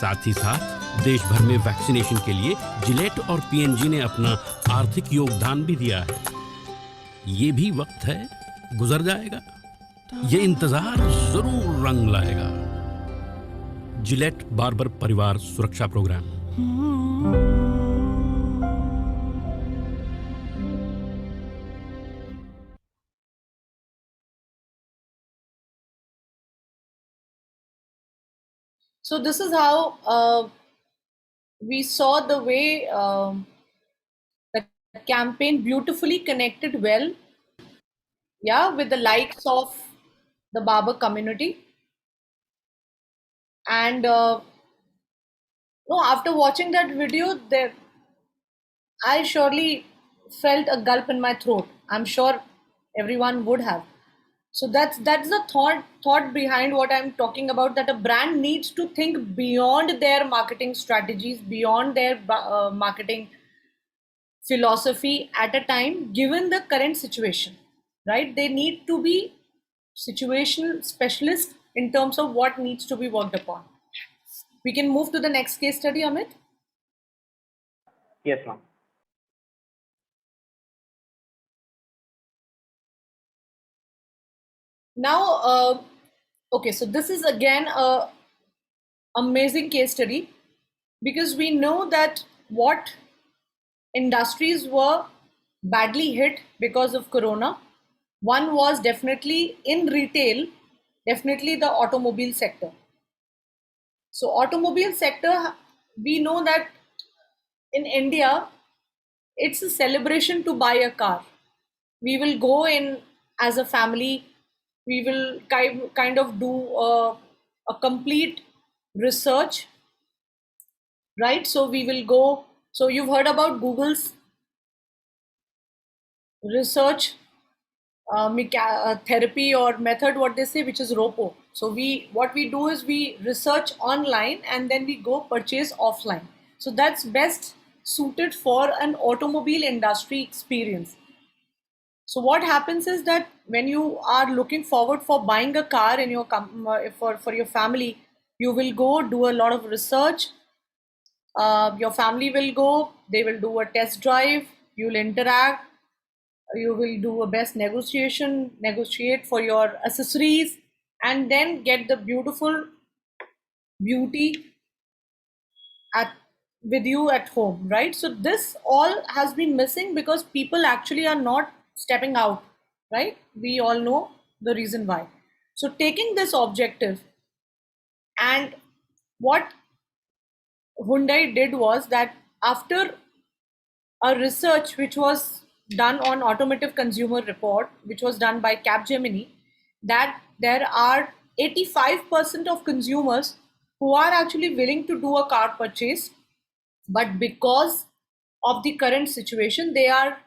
साथ ही साथ देश भर में वैक्सीनेशन के लिए जिलेट और पीएनजी ने अपना आर्थिक योगदान भी दिया है। ये भी वक्त है, गुजर जाएगा, ये इंतजार जरूर रंग लाएगा। जिलेट बार्बर परिवार सुरक्षा programme. so this is how we saw the way the campaign beautifully connected well, yeah, with the likes of the barber community. And no, after watching that video, there I surely felt a gulp in my throat. I'm sure everyone would have. So that's the thought behind what I'm talking about. That a brand needs to think beyond their marketing strategies, beyond their marketing philosophy at a time, given the current situation, right? They need to be situational specialists in terms of what needs to be worked upon. We can move to the next case study, Amit. Yes, ma'am. Now, okay, so this is again a amazing case study because we know that what industries were badly hit because of corona. One was definitely in retail, definitely the automobile sector. So automobile sector, we know that in India, it's a celebration to buy a car. We will go in as a family, we will kind of do a complete research, right? So we will go, so you've heard about Google's research therapy or method, what they say, which is ROPO. So what we do is we research online and then we go purchase offline. So that's best suited for an automobile industry experience. So what happens is that when you are looking forward for buying a car in your for your family, you will go do a lot of research. Your family will go, they will do a test drive, you will interact, you will do a best negotiation, negotiate for your accessories, and then get the beautiful beauty with you at home, right? So this all has been missing because people actually are not stepping out, right? We all know the reason why. So taking this objective, and what Hyundai did was that after a research which was done on automotive consumer report, which was done by Capgemini, that there are 85% of consumers who are actually willing to do a car purchase, but because of the current situation, they are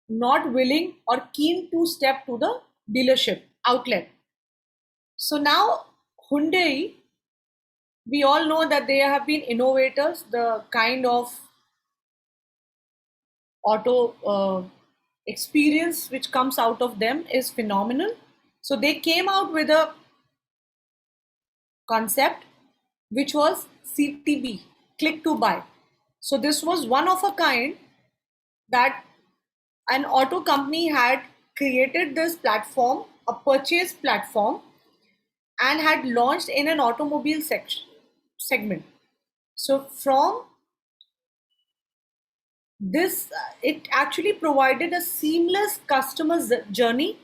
not willing or keen to step to the dealership outlet. So now Hyundai, we all know that they have been innovators, the kind of auto experience which comes out of them is phenomenal. So they came out with a concept which was CTB, click to buy. So this was one of a kind that an auto company had created this platform, a purchase platform, and had launched in an automobile segment. So from this, it actually provided a seamless customer journey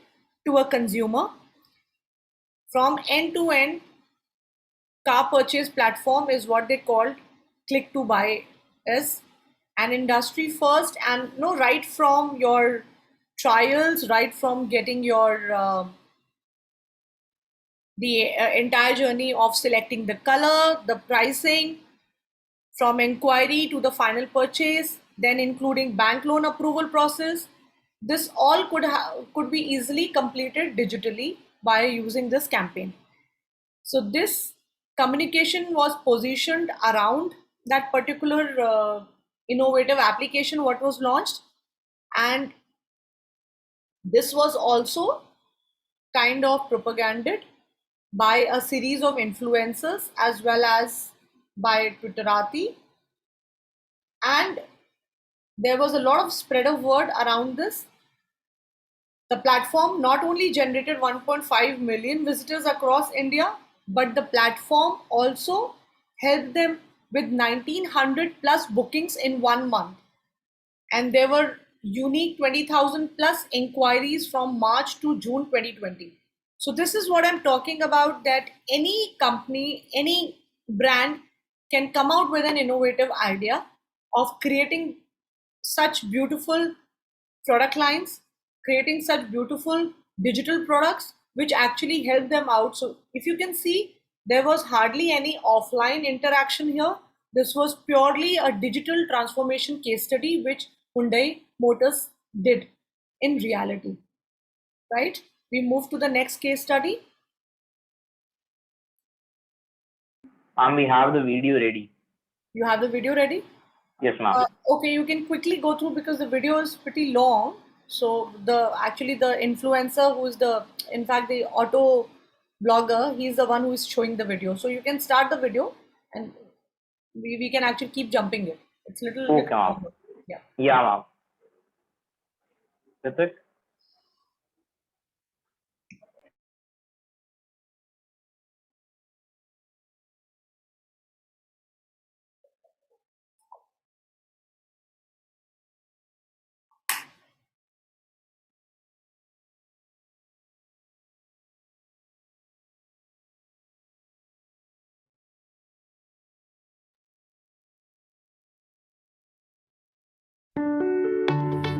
to a consumer. From end to end, car purchase platform is what they called click to buy is an industry first, and right from your trials, right from getting your the entire journey of selecting the color, the pricing, from inquiry to the final purchase, then including bank loan approval process. This all could be easily completed digitally by using this campaign. So this communication was positioned around that particular innovative application what was launched, and this was also kind of propaganded by a series of influencers as well as by Twitterati, and there was a lot of spread of word around this. The platform not only generated 1.5 million visitors across India, but the platform also helped them with 1900 plus bookings in 1 month. And there were unique 20,000 plus inquiries from March to June 2020. So this is what I'm talking about, that any company, any brand can come out with an innovative idea of creating such beautiful product lines, creating such beautiful digital products which actually help them out. So if you can see, there was hardly any offline interaction here. This was purely a digital transformation case study which Hyundai Motors did in reality, right? We move to the next case study. We have the video ready. You have the video ready? Yes, ma'am. Okay, you can quickly go through because the video is pretty long. So the influencer who is in fact the auto blogger, he's the one who is showing the video. So you can start the video and we can actually keep jumping it. It's little Okay, ma'am. Yeah. Yeah, ma'am. That's it.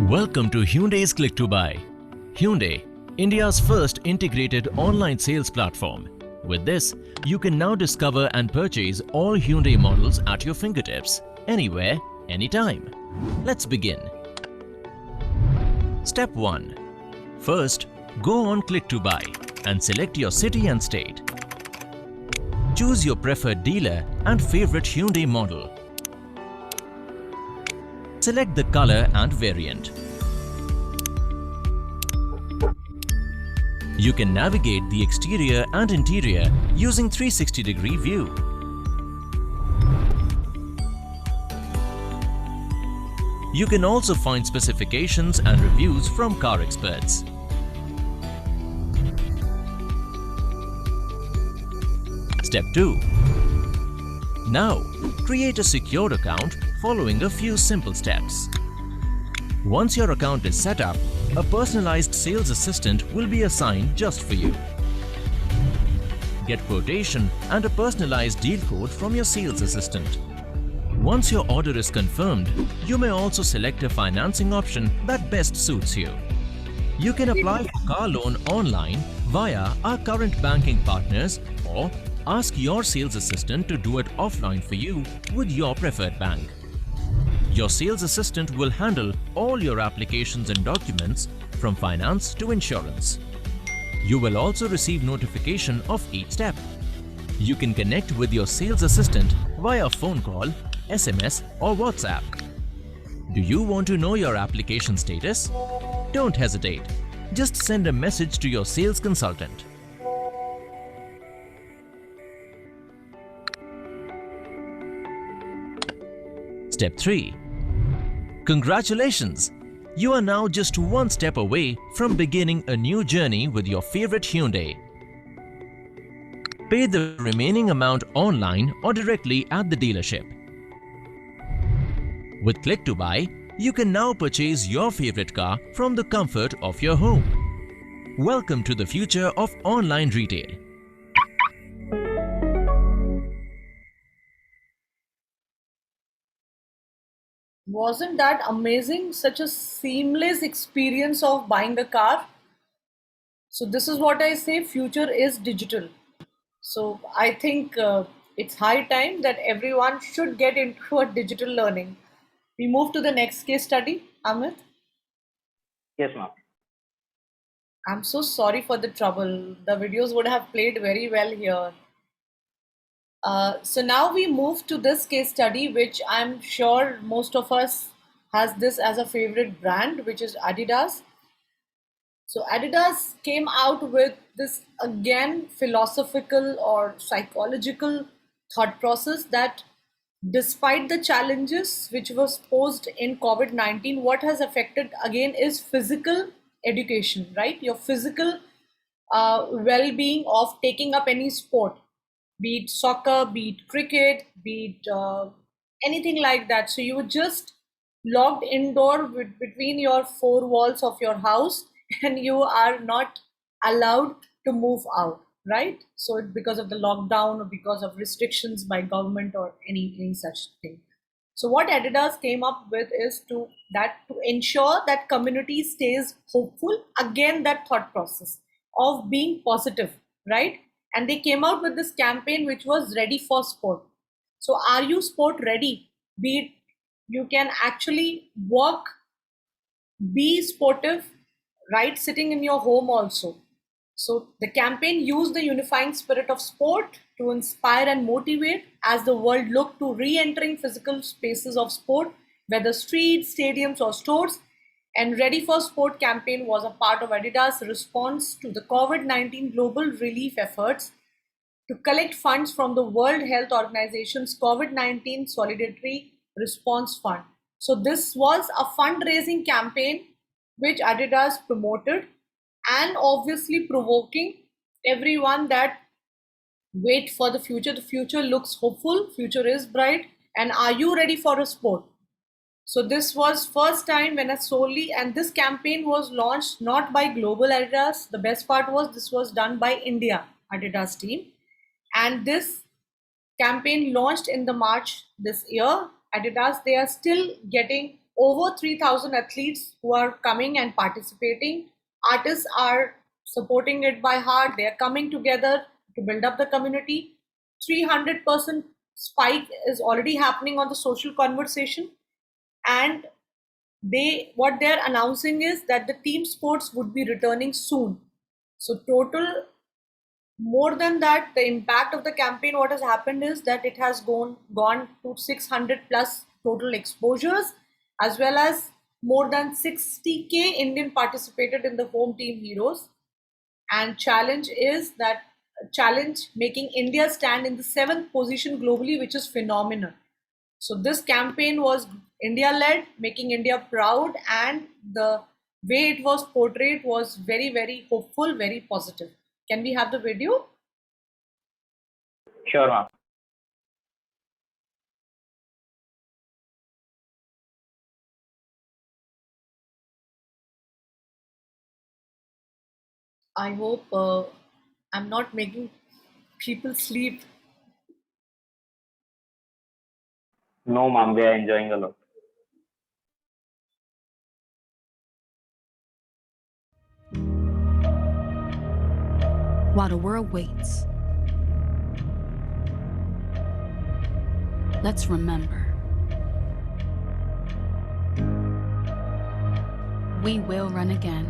Welcome to Hyundai's Click to Buy. Hyundai, India's first integrated online sales platform. With this, you can now discover and purchase all Hyundai models at your fingertips, anywhere, anytime. Let's begin. Step 1. First, go on Click to Buy and select your city and state. Choose your preferred dealer and favorite Hyundai model. Select the color and variant. You can navigate the exterior and interior using 360-degree view. You can also find specifications and reviews from car experts. Step 2. Now, create a secured account following a few simple steps. Once your account is set up, a personalized sales assistant will be assigned just for you. Get quotation and a personalized deal code from your sales assistant. Once your order is confirmed, you may also select a financing option that best suits you. You can apply for car loan online via our current banking partners, or ask your sales assistant to do it offline for you with your preferred bank. Your sales assistant will handle all your applications and documents from finance to insurance. You will also receive notification of each step. You can connect with your sales assistant via phone call, SMS or WhatsApp. Do you want to know your application status? Don't hesitate. Just send a message to your sales consultant. Step 3. Congratulations! You are now just one step away from beginning a new journey with your favorite Hyundai. Pay the remaining amount online or directly at the dealership. With Click to Buy, you can now purchase your favorite car from the comfort of your home. Welcome to the future of online retail. Wasn't that amazing? Such a seamless experience of buying a car. So this is what I say, future is digital. So I think it's high time that everyone should get into a digital learning. We move to the next case study, Amit. Yes, ma'am. I'm so sorry for the trouble. The videos would have played very well here. So now we move to this case study, which I'm sure most of us has this as a favorite brand, which is Adidas. So Adidas came out with this again philosophical or psychological thought process that despite the challenges which was posed in COVID-19, what has affected again is physical education, right? Your physical well-being of taking up any sport, be it soccer, be it cricket, be it anything like that. So you were just locked indoor between your four walls of your house, and you are not allowed to move out, right? So because of the lockdown or because of restrictions by government or any such thing. So what Adidas came up with is to ensure that community stays hopeful, again that thought process of being positive, right? And they came out with this campaign which was ready for sport. So are you sport ready? Be it you can actually walk, be sportive, right, sitting in your home also. So the campaign used the unifying spirit of sport to inspire and motivate as the world looked to re-entering physical spaces of sport, whether streets, stadiums or stores. And Ready for Sport campaign was a part of Adidas' response to the COVID-19 global relief efforts to collect funds from the World Health Organization's COVID-19 Solidarity Response Fund. So this was a fundraising campaign which Adidas promoted, and obviously provoking everyone that wait for the future. The future looks hopeful, future is bright, and are you ready for a sport? So this was first time when and this campaign was launched not by global Adidas. The best part was this was done by India Adidas team, and this campaign launched in the March this year. Adidas, they are still getting over 3,000 athletes who are coming and participating. Artists are supporting it by heart. They are coming together to build up the community. 300% spike is already happening on the social conversation. And what they're announcing is that the team sports would be returning soon. So total, more than that, the impact of the campaign, what has happened is that it has gone to 600 plus total exposures, as well as more than 60K Indian participated in the home team heroes. And challenge making India stand in the 7th position globally, which is phenomenal. So this campaign was India led, making India proud, and the way it was portrayed was very, very hopeful, very positive. Can we have the video? Sure, ma'am. I hope I'm not making people sleep. No, ma'am, we are enjoying a lot. While the world waits, let's remember. We will run again.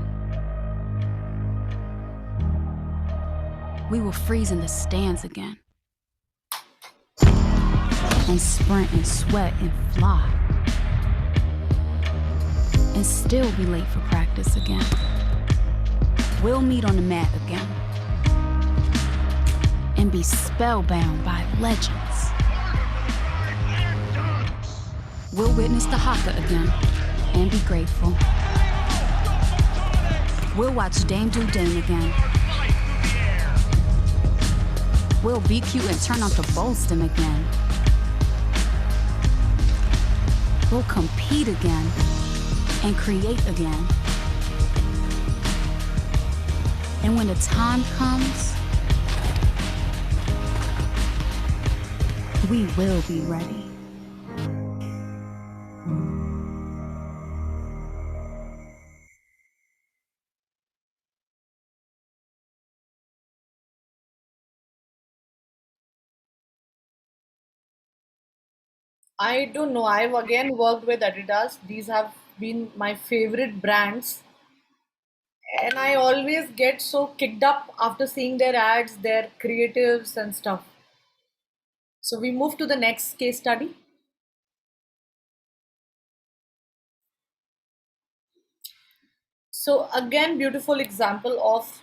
We will freeze in the stands again. And sprint and sweat and fly. and still be late for practice again. We'll meet on the mat again and be spellbound by legends. We'll witness the haka again and be grateful. We'll watch Dame do Dame again. We'll be cute and turn out the bowl stem again. We'll compete again and create again. And when the time comes, we will be ready. I don't know. I've again worked with Adidas. These have been my favorite brands. And I always get so kicked up after seeing their ads, their creatives, and stuff. So we move to the next case study. So, again, beautiful example of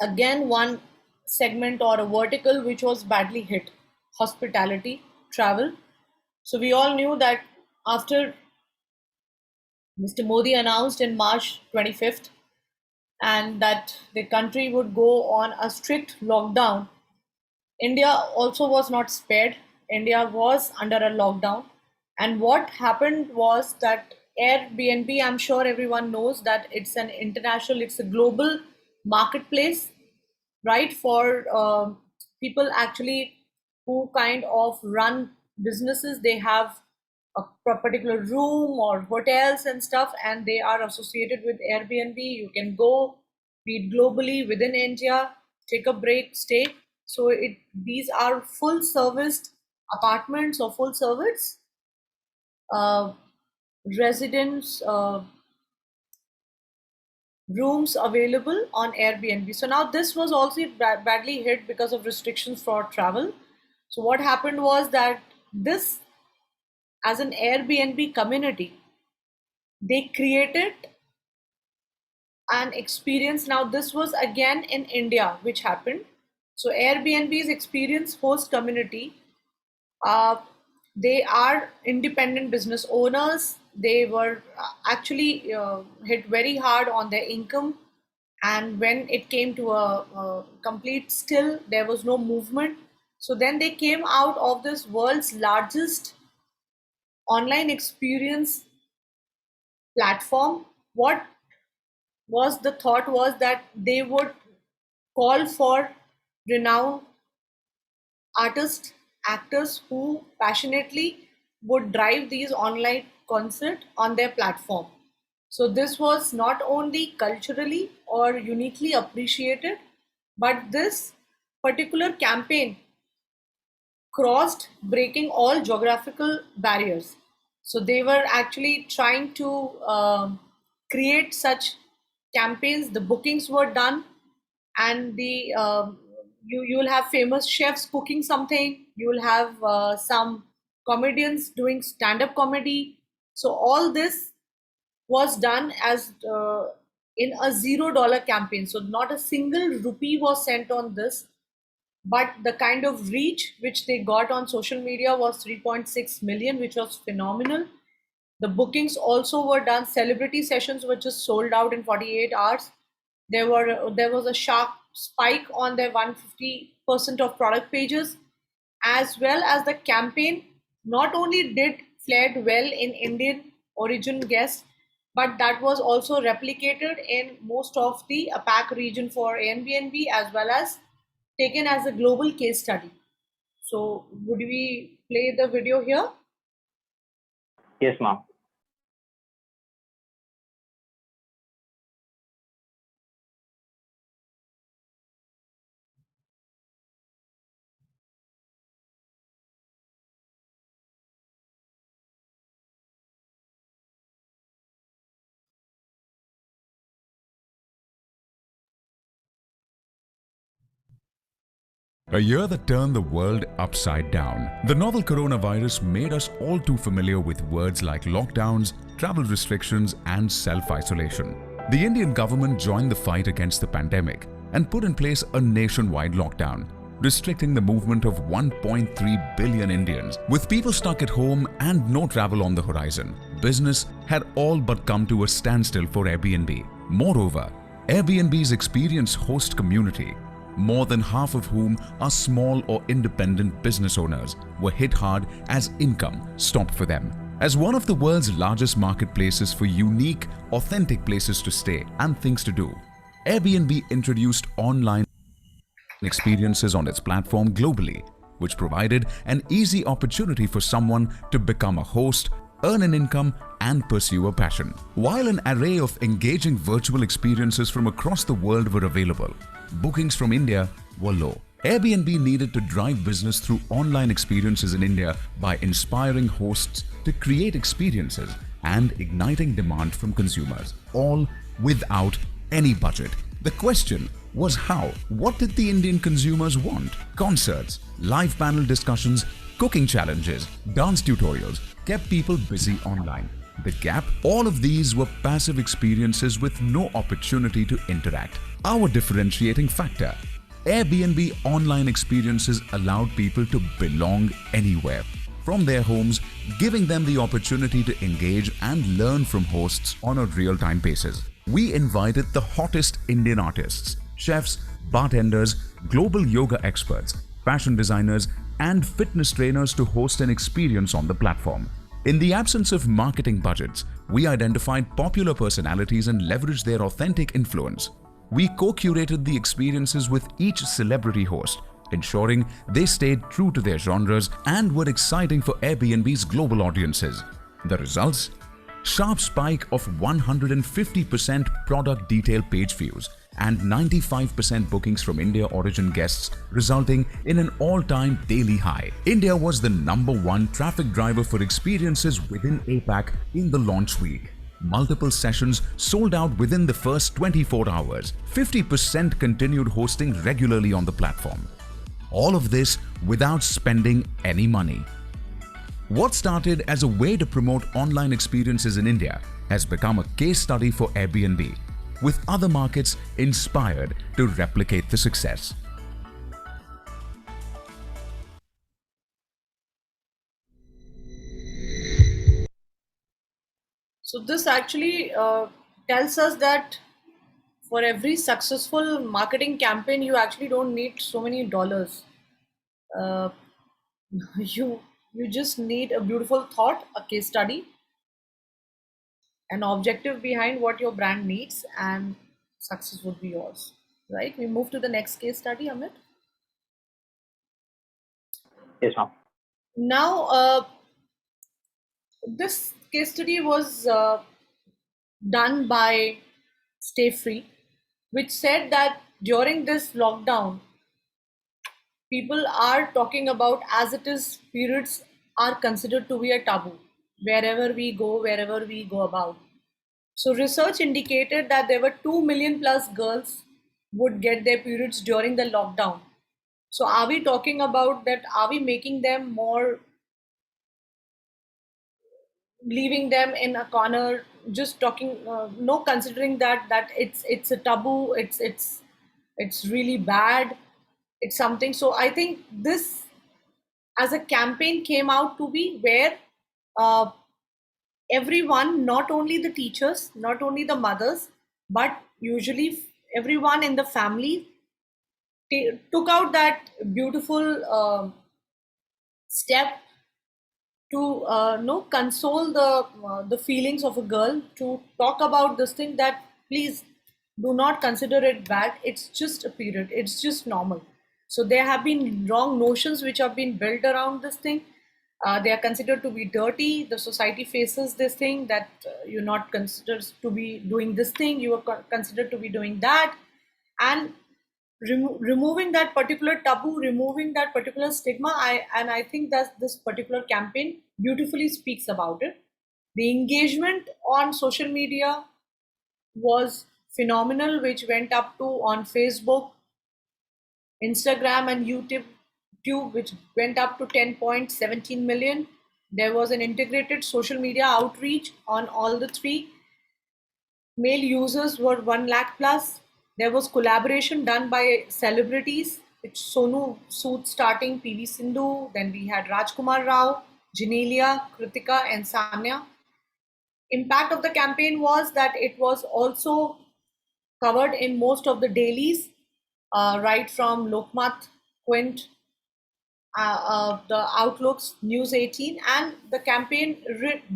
again one segment or a vertical which was badly hit, hospitality, travel. So, we all knew that after Mr. Modi announced in March 25th and that the country would go on a strict lockdown, India also was not spared. India was under a lockdown. And what happened was that Airbnb, I'm sure everyone knows that it's an international, it's a global marketplace, right? For people actually who kind of run businesses. They have a particular room or hotels and stuff, and they are associated with Airbnb. You can go, be it globally, within India, take a break, stay. So these are full serviced apartments or full service uh, residence rooms available on Airbnb. So now this was also badly hit because of restrictions for travel. So what happened was that this, as an Airbnb community, they created an experience. Now this was again in India, which happened. So Airbnb's experience host community, uh, they are independent business owners. They were actually hit very hard on their income, and when it came to a complete still, there was no movement. So then they came out of this world's largest online experience platform. What was the thought was that they would call for renowned artists, actors who passionately would drive these online concert on their platform. So this was not only culturally or uniquely appreciated, but this particular campaign crossed breaking all geographical barriers. So they were actually trying to create such campaigns. The bookings were done, and the you'll have famous chefs cooking something. You'll have some comedians doing stand-up comedy. So all this was done as in a $0 campaign. So not a single rupee was sent on this, but the kind of reach which they got on social media was 3.6 million, which was phenomenal. The bookings also were done. Celebrity sessions were just sold out in 48 hours. There was a sharp spike on their 150% of product pages, as well as the campaign not only did flared well in Indian origin guests, but that was also replicated in most of the APAC region for Airbnb, as well as taken as a global case study. So would we play the video here? Yes, ma'am. A year that turned the world upside down. The novel coronavirus made us all too familiar with words like lockdowns, travel restrictions, and self-isolation. The Indian government joined the fight against the pandemic and put in place a nationwide lockdown, restricting the movement of 1.3 billion Indians. With people stuck at home and no travel on the horizon, business had all but come to a standstill for Airbnb. Moreover, Airbnb's experienced host community, more than half of whom are small or independent business owners, were hit hard as income stopped for them. As one of the world's largest marketplaces for unique, authentic places to stay and things to do, Airbnb introduced online experiences on its platform globally, which provided an easy opportunity for someone to become a host, earn an income, and pursue a passion. While an array of engaging virtual experiences from across the world were available, bookings from India were low. Airbnb needed to drive business through online experiences in India by inspiring hosts to create experiences and igniting demand from consumers, all without any budget. The question was how? What did the Indian consumers want? Concerts, live panel discussions, cooking challenges, dance tutorials kept people busy online. The gap? All of these were passive experiences with no opportunity to interact. Our differentiating factor: Airbnb online experiences allowed people to belong anywhere from their homes, giving them the opportunity to engage and learn from hosts on a real-time basis. We invited the hottest Indian artists, chefs, bartenders, global yoga experts, fashion designers, and fitness trainers to host an experience on the platform. In the absence of marketing budgets, we identified popular personalities and leveraged their authentic influence. We co-curated the experiences with each celebrity host, ensuring they stayed true to their genres and were exciting for Airbnb's global audiences. The results? Sharp spike of 150% product detail page views and 95% bookings from India origin guests, resulting in an all-time daily high. India was the #1 traffic driver for experiences within APAC in the launch week. Multiple sessions sold out within the first 24 hours. 50% continued hosting regularly on the platform. All of this without spending any money. What started as a way to promote online experiences in India has become a case study for Airbnb, with other markets inspired to replicate the success. So this actually tells us that for every successful marketing campaign, you actually don't need so many dollars. Uh, you just need a beautiful thought, a case study, an objective behind what your brand needs, and success would be yours. Right? We move to the next case study, Amit. Yes, ma'am. Now, this case study was done by Stay Free, which said that during this lockdown, people are talking about as it is periods are considered to be a taboo wherever we go about. So research indicated that there were 2 million plus girls would get their periods during the lockdown. So are we talking about that? Are we making them more, leaving them in a corner, just talking, no considering that it's a taboo, it's really bad, it's something. So I think this as a campaign came out to be where uh, everyone, not only the teachers, not only the mothers, but usually everyone in the family took out that beautiful step to console the feelings of a girl, to talk about this thing that please do not consider it bad, it's just a period, it's just normal. So there have been wrong notions which have been built around this thing. They are considered to be dirty. The society faces this thing that you're not considered to be doing this thing, you are considered to be doing that. And removing that particular taboo, removing that particular stigma, I think that this particular campaign beautifully speaks about it. The engagement on social media was phenomenal, which went up to on Facebook Instagram and YouTube, which went up to 10.17 million. There was an integrated social media outreach on all the three. Male users were 1 lakh plus. There was collaboration done by celebrities. It's Sonu Sood starting PV Sindhu. Then we had Rajkumar Rao, Janelia, Kritika, and Sanya. Impact of the campaign was that it was also covered in most of the dailies, right from Lokmat, Quint, the Outlook's News 18, and the campaign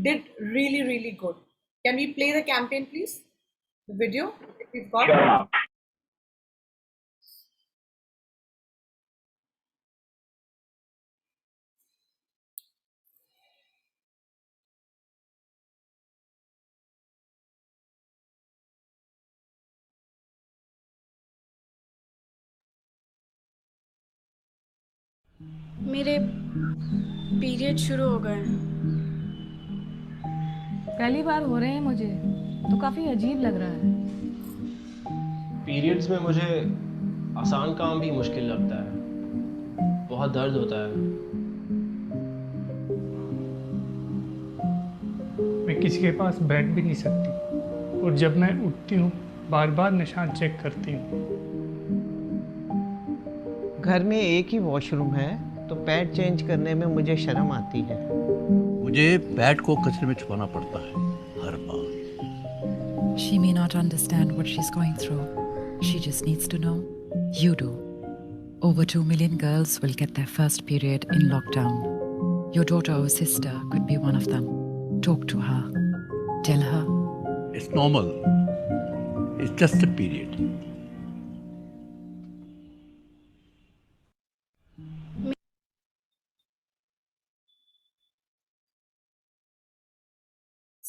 did really, really good. Can we play the campaign, please? The video, if we've got. Sure, ma'am. मेरे period शुरू हो गए हैं। पहली बार हो रहे हैं मुझे, तो काफ़ी अजीब लग रहा है। पीरियड्स में मुझे आसान काम भी मुश्किल लगता है, बहुत दर्द होता है। मैं किसी के पास बैठ भी नहीं सकती, और जब मैं उठती हूँ बार बार निशान चेक करती हूँ। घर में एक ही वॉशरूम है, तो पैड चेंज करने में मुझे शर्म आती है। मुझे पैड को कचरे में छुपाना पड़ता है हर बार। She may not understand what she's going through. She just needs to know you do. Over 2 million girls will get their first period in lockdown. Your daughter or sister could be one of them. Talk to her. Tell her. It's normal. It's just a period.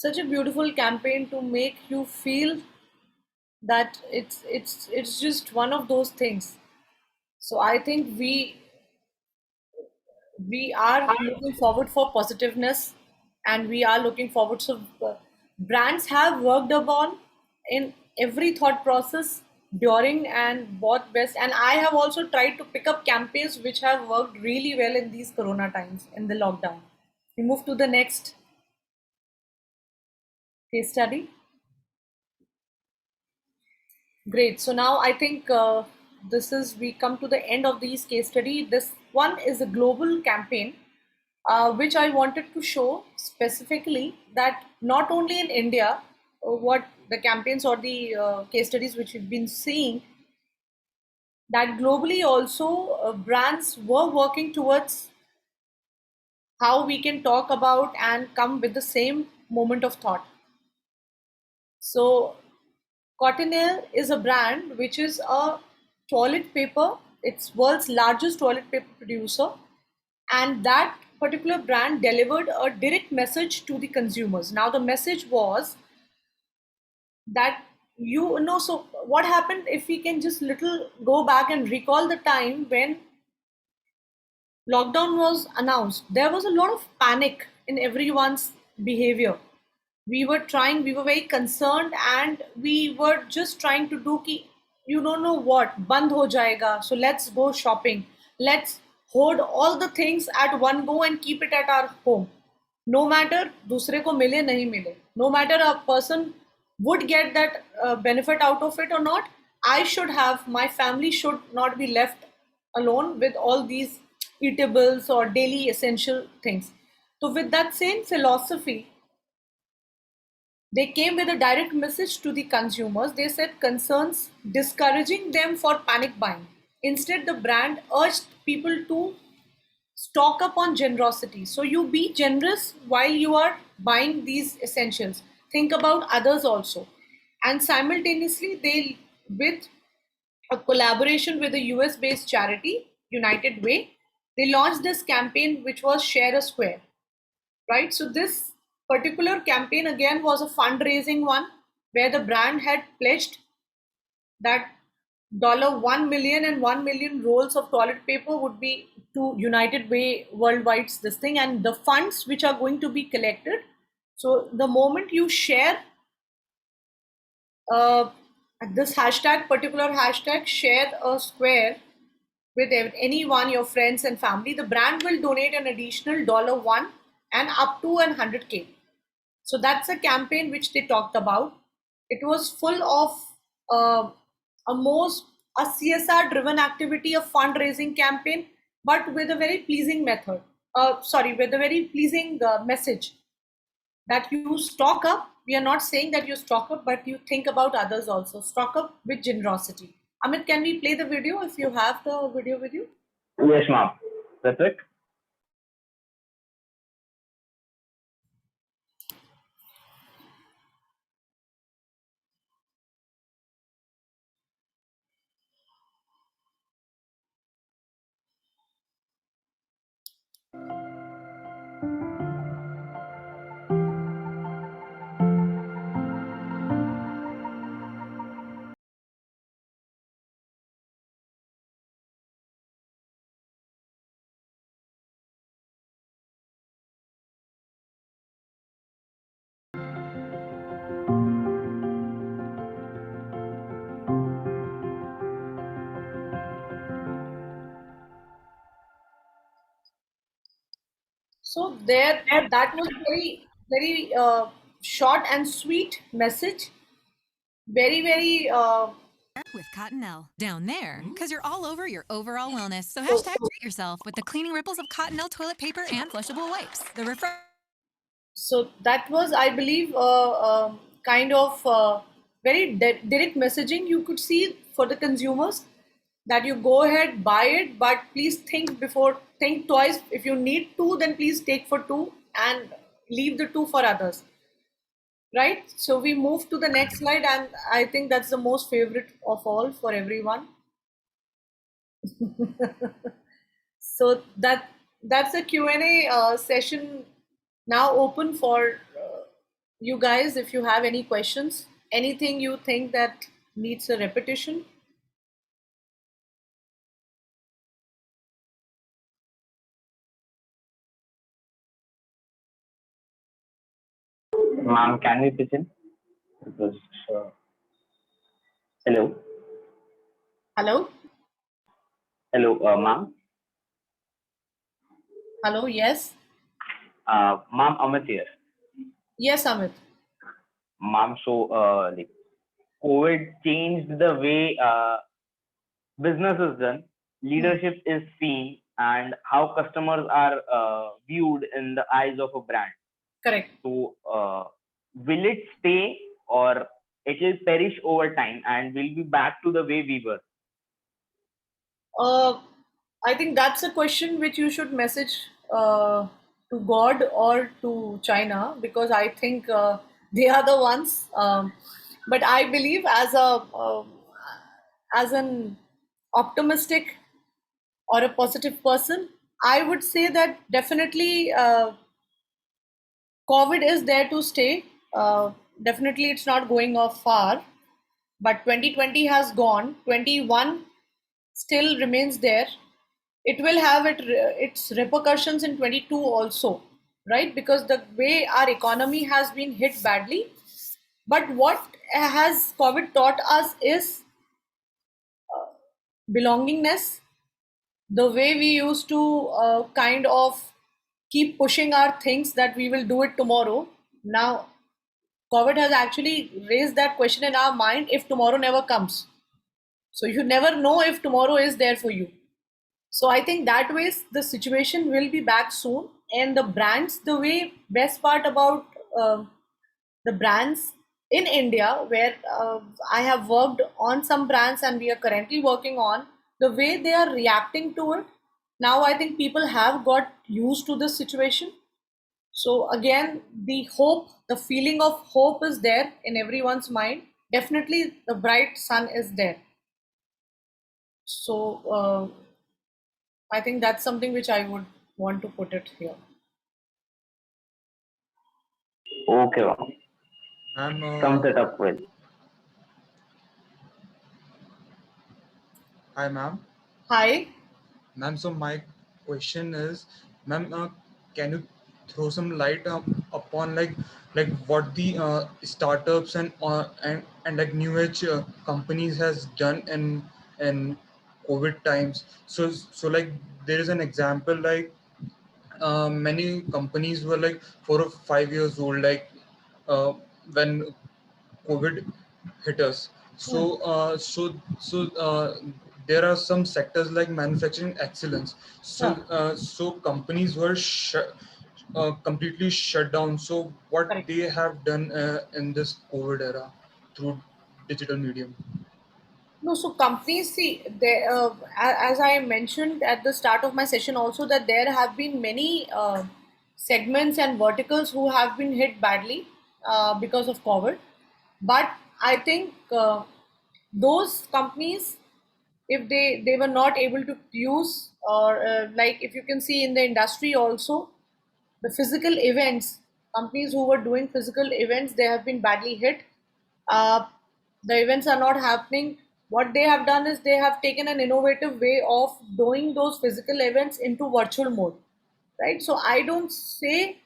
Such a beautiful campaign to make you feel that it's just one of those things. So I think we are looking forward for positiveness, and we are looking forward. So brands have worked upon in every thought process during and both best. And I have also tried to pick up campaigns which have worked really well in these corona times, in the lockdown. We move to the next case study. Great. So now I think we come to the end of these case study. This one is a global campaign, which I wanted to show specifically that not only in India, what the campaigns or the case studies which we've been seeing, that globally also brands were working towards how we can talk about and come with the same moment of thought. So Cottonelle is a brand which is a toilet paper. It's world's largest toilet paper producer, and that particular brand delivered a direct message to the consumers. Now the message was that so what happened, if we can just little go back and recall the time when lockdown was announced, there was a lot of panic in everyone's behavior. We were very concerned, and we were just trying to do you don't know what, band ho jayega, so let's go shopping. Let's hoard all the things at one go and keep it at our home. No matter dusre ko mile nahi mile, no matter a person would get that benefit out of it or not, my family should not be left alone with all these eatables or daily essential things. So with that same philosophy, they came with a direct message to the consumers. They said concerns discouraging them for panic buying. Instead, the brand urged people to stock up on generosity. So you be generous while you are buying these essentials. Think about others also. And simultaneously, with a collaboration with a US-based charity, United Way, they launched this campaign which was Share a Square, right? So this particular campaign again was a fundraising one, where the brand had pledged that $1 million and 1 million rolls of toilet paper would be to United Way Worldwide's this thing, and the funds which are going to be collected. So the moment you share this particular hashtag, Share a Square, with anyone, your friends and family, the brand will donate an additional $1 and up to 100K. So that's a campaign which they talked about. It was full of a CSR driven activity, a fundraising campaign, but with a very pleasing method. With a very pleasing message that you stock up. We are not saying that you stock up, but you think about others also. Stock up with generosity. Amit, can we play the video if you have the video with you? Yes, ma'am. That's it. So there, that was very short and sweet message. Very with Cottonelle down there because you're all over your overall wellness. So hashtag treat yourself with the cleaning ripples of Cottonelle toilet paper and flushable wipes. The So that was, I believe, kind of very direct messaging you could see for the consumers, that you go ahead, buy it, but please think twice. If you need two, then please take for two and leave the two for others. Right? So we move to the next slide, and I think that's the most favorite of all for everyone. So that's a Q&A session now open for you guys. If you have any questions, anything you think that needs a repetition. Ma'am, can we pitch in? Because, hello. Hello. Hello, ma'am. Hello. Yes. Ma'am, Amit here. Yes, Amit. Ma'am, so like COVID changed the way business is done, leadership is seen, and how customers are viewed in the eyes of a brand. Correct. So, will it stay, or it will perish over time and will be back to the way we were? I think that's a question which you should message to God or to China, because I think they are the ones. But I believe as an optimistic or a positive person, I would say that definitely COVID is there to stay. Definitely, it's not going off far. But 2020 has gone. 21 still remains there. It will have its repercussions in 22 also, right? Because the way our economy has been hit badly. But what has COVID taught us is belongingness. The way we used to kind of keep pushing our things that we will do it tomorrow. Now, COVID has actually raised that question in our mind, if tomorrow never comes. So you never know if tomorrow is there for you. So I think that way the situation will be back soon. And the brands, the way best part about the brands in India, where I have worked on some brands and we are currently working on, the way they are reacting to it. Now I think people have got used to this situation. So again, the hope, the feeling of hope is there in everyone's mind. Definitely the bright sun is there. So I think that's something which I would want to put it here. Okay, ma'am. Sums it up well. Hi, ma'am. Hi. Ma'am, so my question is, ma'am, can you throw some light upon like what the startups and like new age companies has done in COVID times. So like there is an example like many companies were like 4 or 5 years old, like when COVID hit us. So there are some sectors like manufacturing excellence. So companies were completely shut down. So what they have done in this COVID era through digital medium? No, so companies see, they, as I mentioned at the start of my session also, that there have been many segments and verticals who have been hit badly because of COVID. But I think those companies, if they were not able to use, or like if you can see in the industry also, the physical events, companies who were doing physical events, they have been badly hit. uh, the events are not happening. What they have done is they have taken an innovative way of doing those physical events into virtual mode, right? So I don't say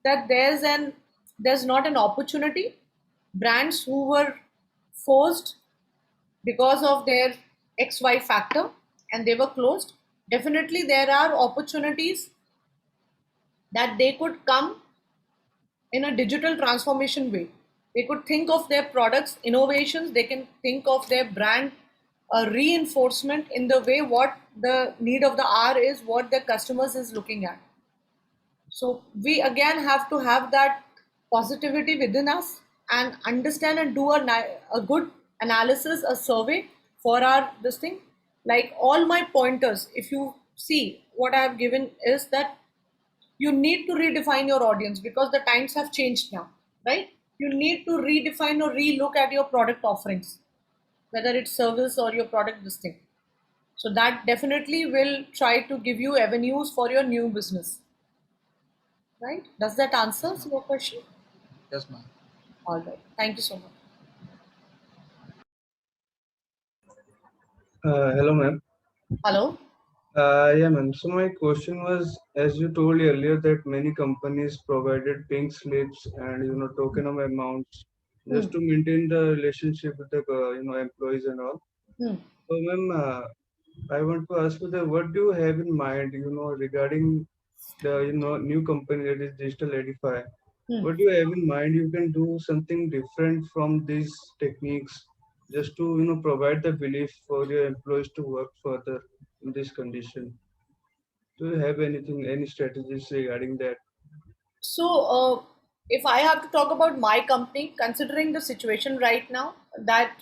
that there's not an opportunity. Brands who were forced because of their XY factor and they were closed, definitely there are opportunities that they could come in a digital transformation way. They could think of their products innovations, they can think of their brand reinforcement in the way what the need of the hour is, what the customers is looking at. So we again have to have that positivity within us and understand and do a good analysis, a survey for our this thing. Like all my pointers, if you see what I have given is that you need to redefine your audience because the times have changed now, right? You need to redefine or relook at your product offerings, whether it's service or your product listing. So that definitely will try to give you avenues for your new business, right? Does that answer your question? Yes, ma'am. All right. Thank you so much. Hello, ma'am. Hello. Yeah, ma'am. So my question was, as you told earlier, that many companies provided pink slips and token amounts just to maintain the relationship with the employees and all. So, ma'am, I want to ask you that what do you have in mind, regarding the new company that is Digital Edify? What do you have in mind? You can do something different from these techniques just to provide the belief for your employees to work further in this condition. Do you have any strategies regarding that? So, if I have to talk about my company, considering the situation right now, that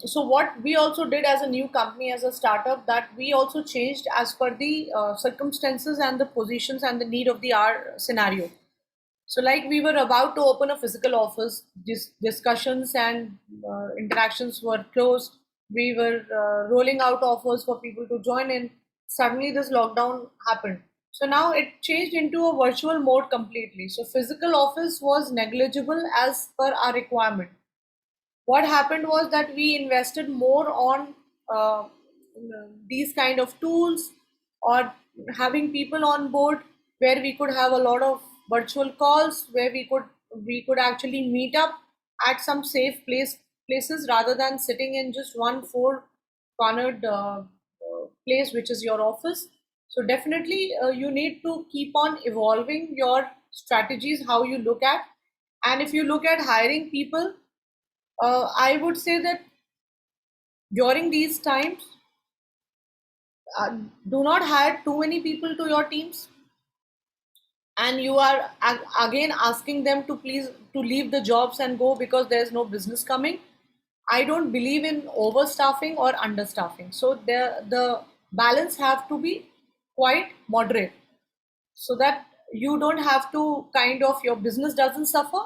so what we also did as a new company, as a startup, that we also changed as per the circumstances and the positions and the need of the hour scenario. So, like we were about to open a physical office, discussions and interactions were closed. We were rolling out offers for people to join in. Suddenly, this lockdown happened. So now it changed into a virtual mode completely. So physical office was negligible as per our requirement. What happened was that we invested more on these kind of tools or having people on board where we could have a lot of virtual calls where we could actually meet up at some safe places rather than sitting in just one four cornered place which is your office. So definitely you need to keep on evolving your strategies, how you look at. And if you look at hiring people, I would say that during these times, do not hire too many people to your teams. And you are again asking them to please to leave the jobs and go because there's no business coming. I don't believe in overstaffing or understaffing. So the balance have to be quite moderate so that you don't have to kind of your business doesn't suffer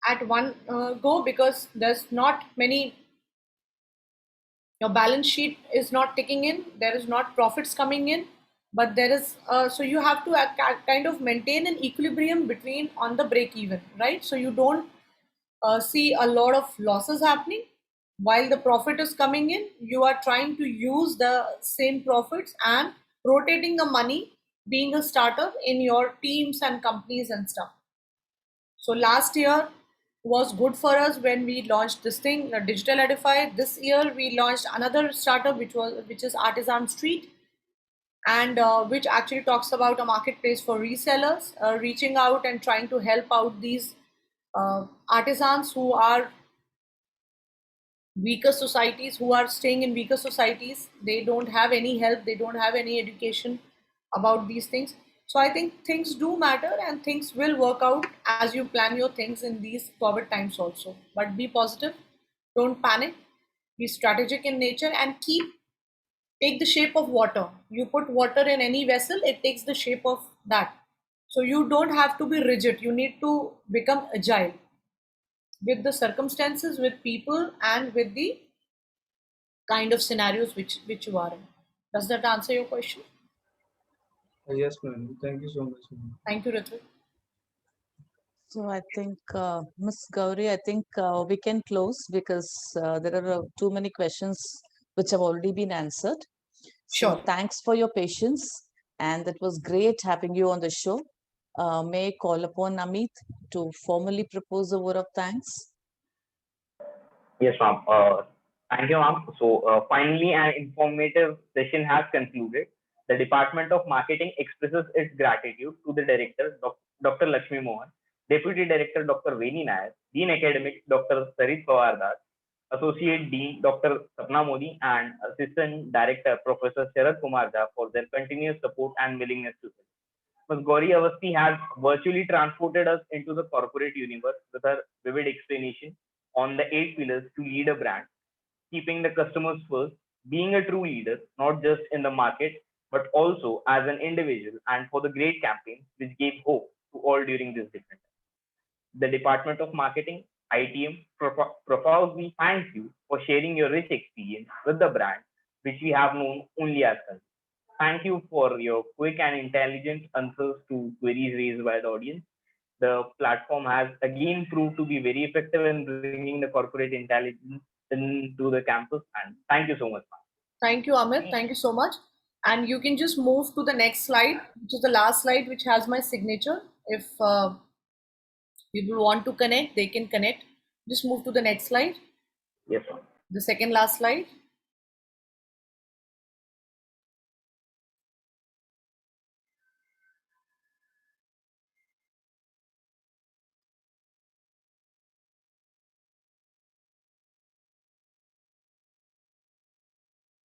at one go because there's not many, your balance sheet is not ticking in, there is not profits coming in, but there is so you have to kind of maintain an equilibrium between on the break even, right? So you don't see a lot of losses happening while the profit is coming in. You are trying to use the same profits and rotating the money, being a startup in your teams and companies and stuff. So last year was good for us when we launched this thing, Digital Edify. This year we launched another startup which is Artisan Street, and which actually talks about a marketplace for resellers, reaching out and trying to help out these artisans who are weaker societies, who are staying in weaker societies. They don't have any help, they don't have any education about these things. So I think things do matter and things will work out as you plan your things in these COVID times also. But be positive, don't panic, be strategic in nature, and take the shape of water. You put water in any vessel, it takes the shape of that. So you don't have to be rigid, you need to become agile with the circumstances, with people, and with the kind of scenarios which you are in. Does that answer your question? Yes, ma'am. Thank you so much, ma'am. Thank you, Ritu. So I think, Ms. Gauri, I think we can close because there are too many questions which have already been answered. So Sure. thanks for your patience, and it was great having you on the show. May I call upon Amit to formally propose a word of thanks? Yes, ma'am. Thank you, ma'am. So, finally, an informative session has concluded. The Department of Marketing expresses its gratitude to the Director, Dr. Lakshmi Mohan, Deputy Director, Dr. Veni Nair, Dean Academic, Dr. Sarit Pawardas, Associate Dean, Dr. Sapna Modi, and Assistant Director, Professor Sharad Kumar Jha, for their continuous support and willingness to help. Ms. Gauri Avasthi has virtually transported us into the corporate universe with her vivid explanation on the 8 pillars to lead a brand, keeping the customers first, being a true leader, not just in the market, but also as an individual, and for the great campaign which gave hope to all during this difficult time. The Department of Marketing, ITM, profoundly thanks you for sharing your rich experience with the brand, which we have known only as Kalsi. Thank you for your quick and intelligent answers to queries raised by the audience. The platform has again proved to be very effective in bringing the corporate intelligence into the campus. And thank you so much, ma'am. Thank you, Amit. Thank you so much. And you can just move to the next slide, which is the last slide, which has my signature. If people want to connect, they can connect. Just move to the next slide. Yes, ma'am. The second last slide.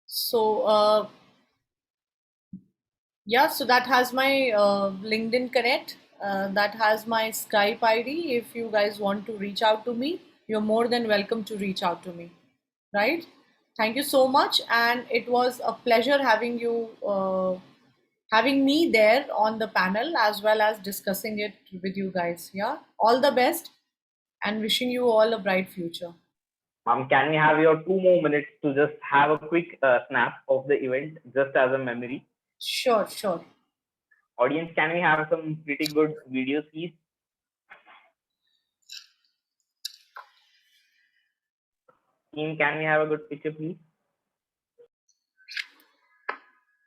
So yeah, so that has my LinkedIn Connect. That has my Skype ID. If you guys want to reach out to me, you're more than welcome to reach out to me. Right? Thank you so much, and it was a pleasure having you, having me there on the panel as well as discussing it with you guys. Yeah, all the best, and wishing you all a bright future. Ma'am, can we have your 2 more minutes to just have a quick snap of the event just as a memory? Sure, sure. Audience, can we have some pretty good videos, please? Team, can we have a good picture, please?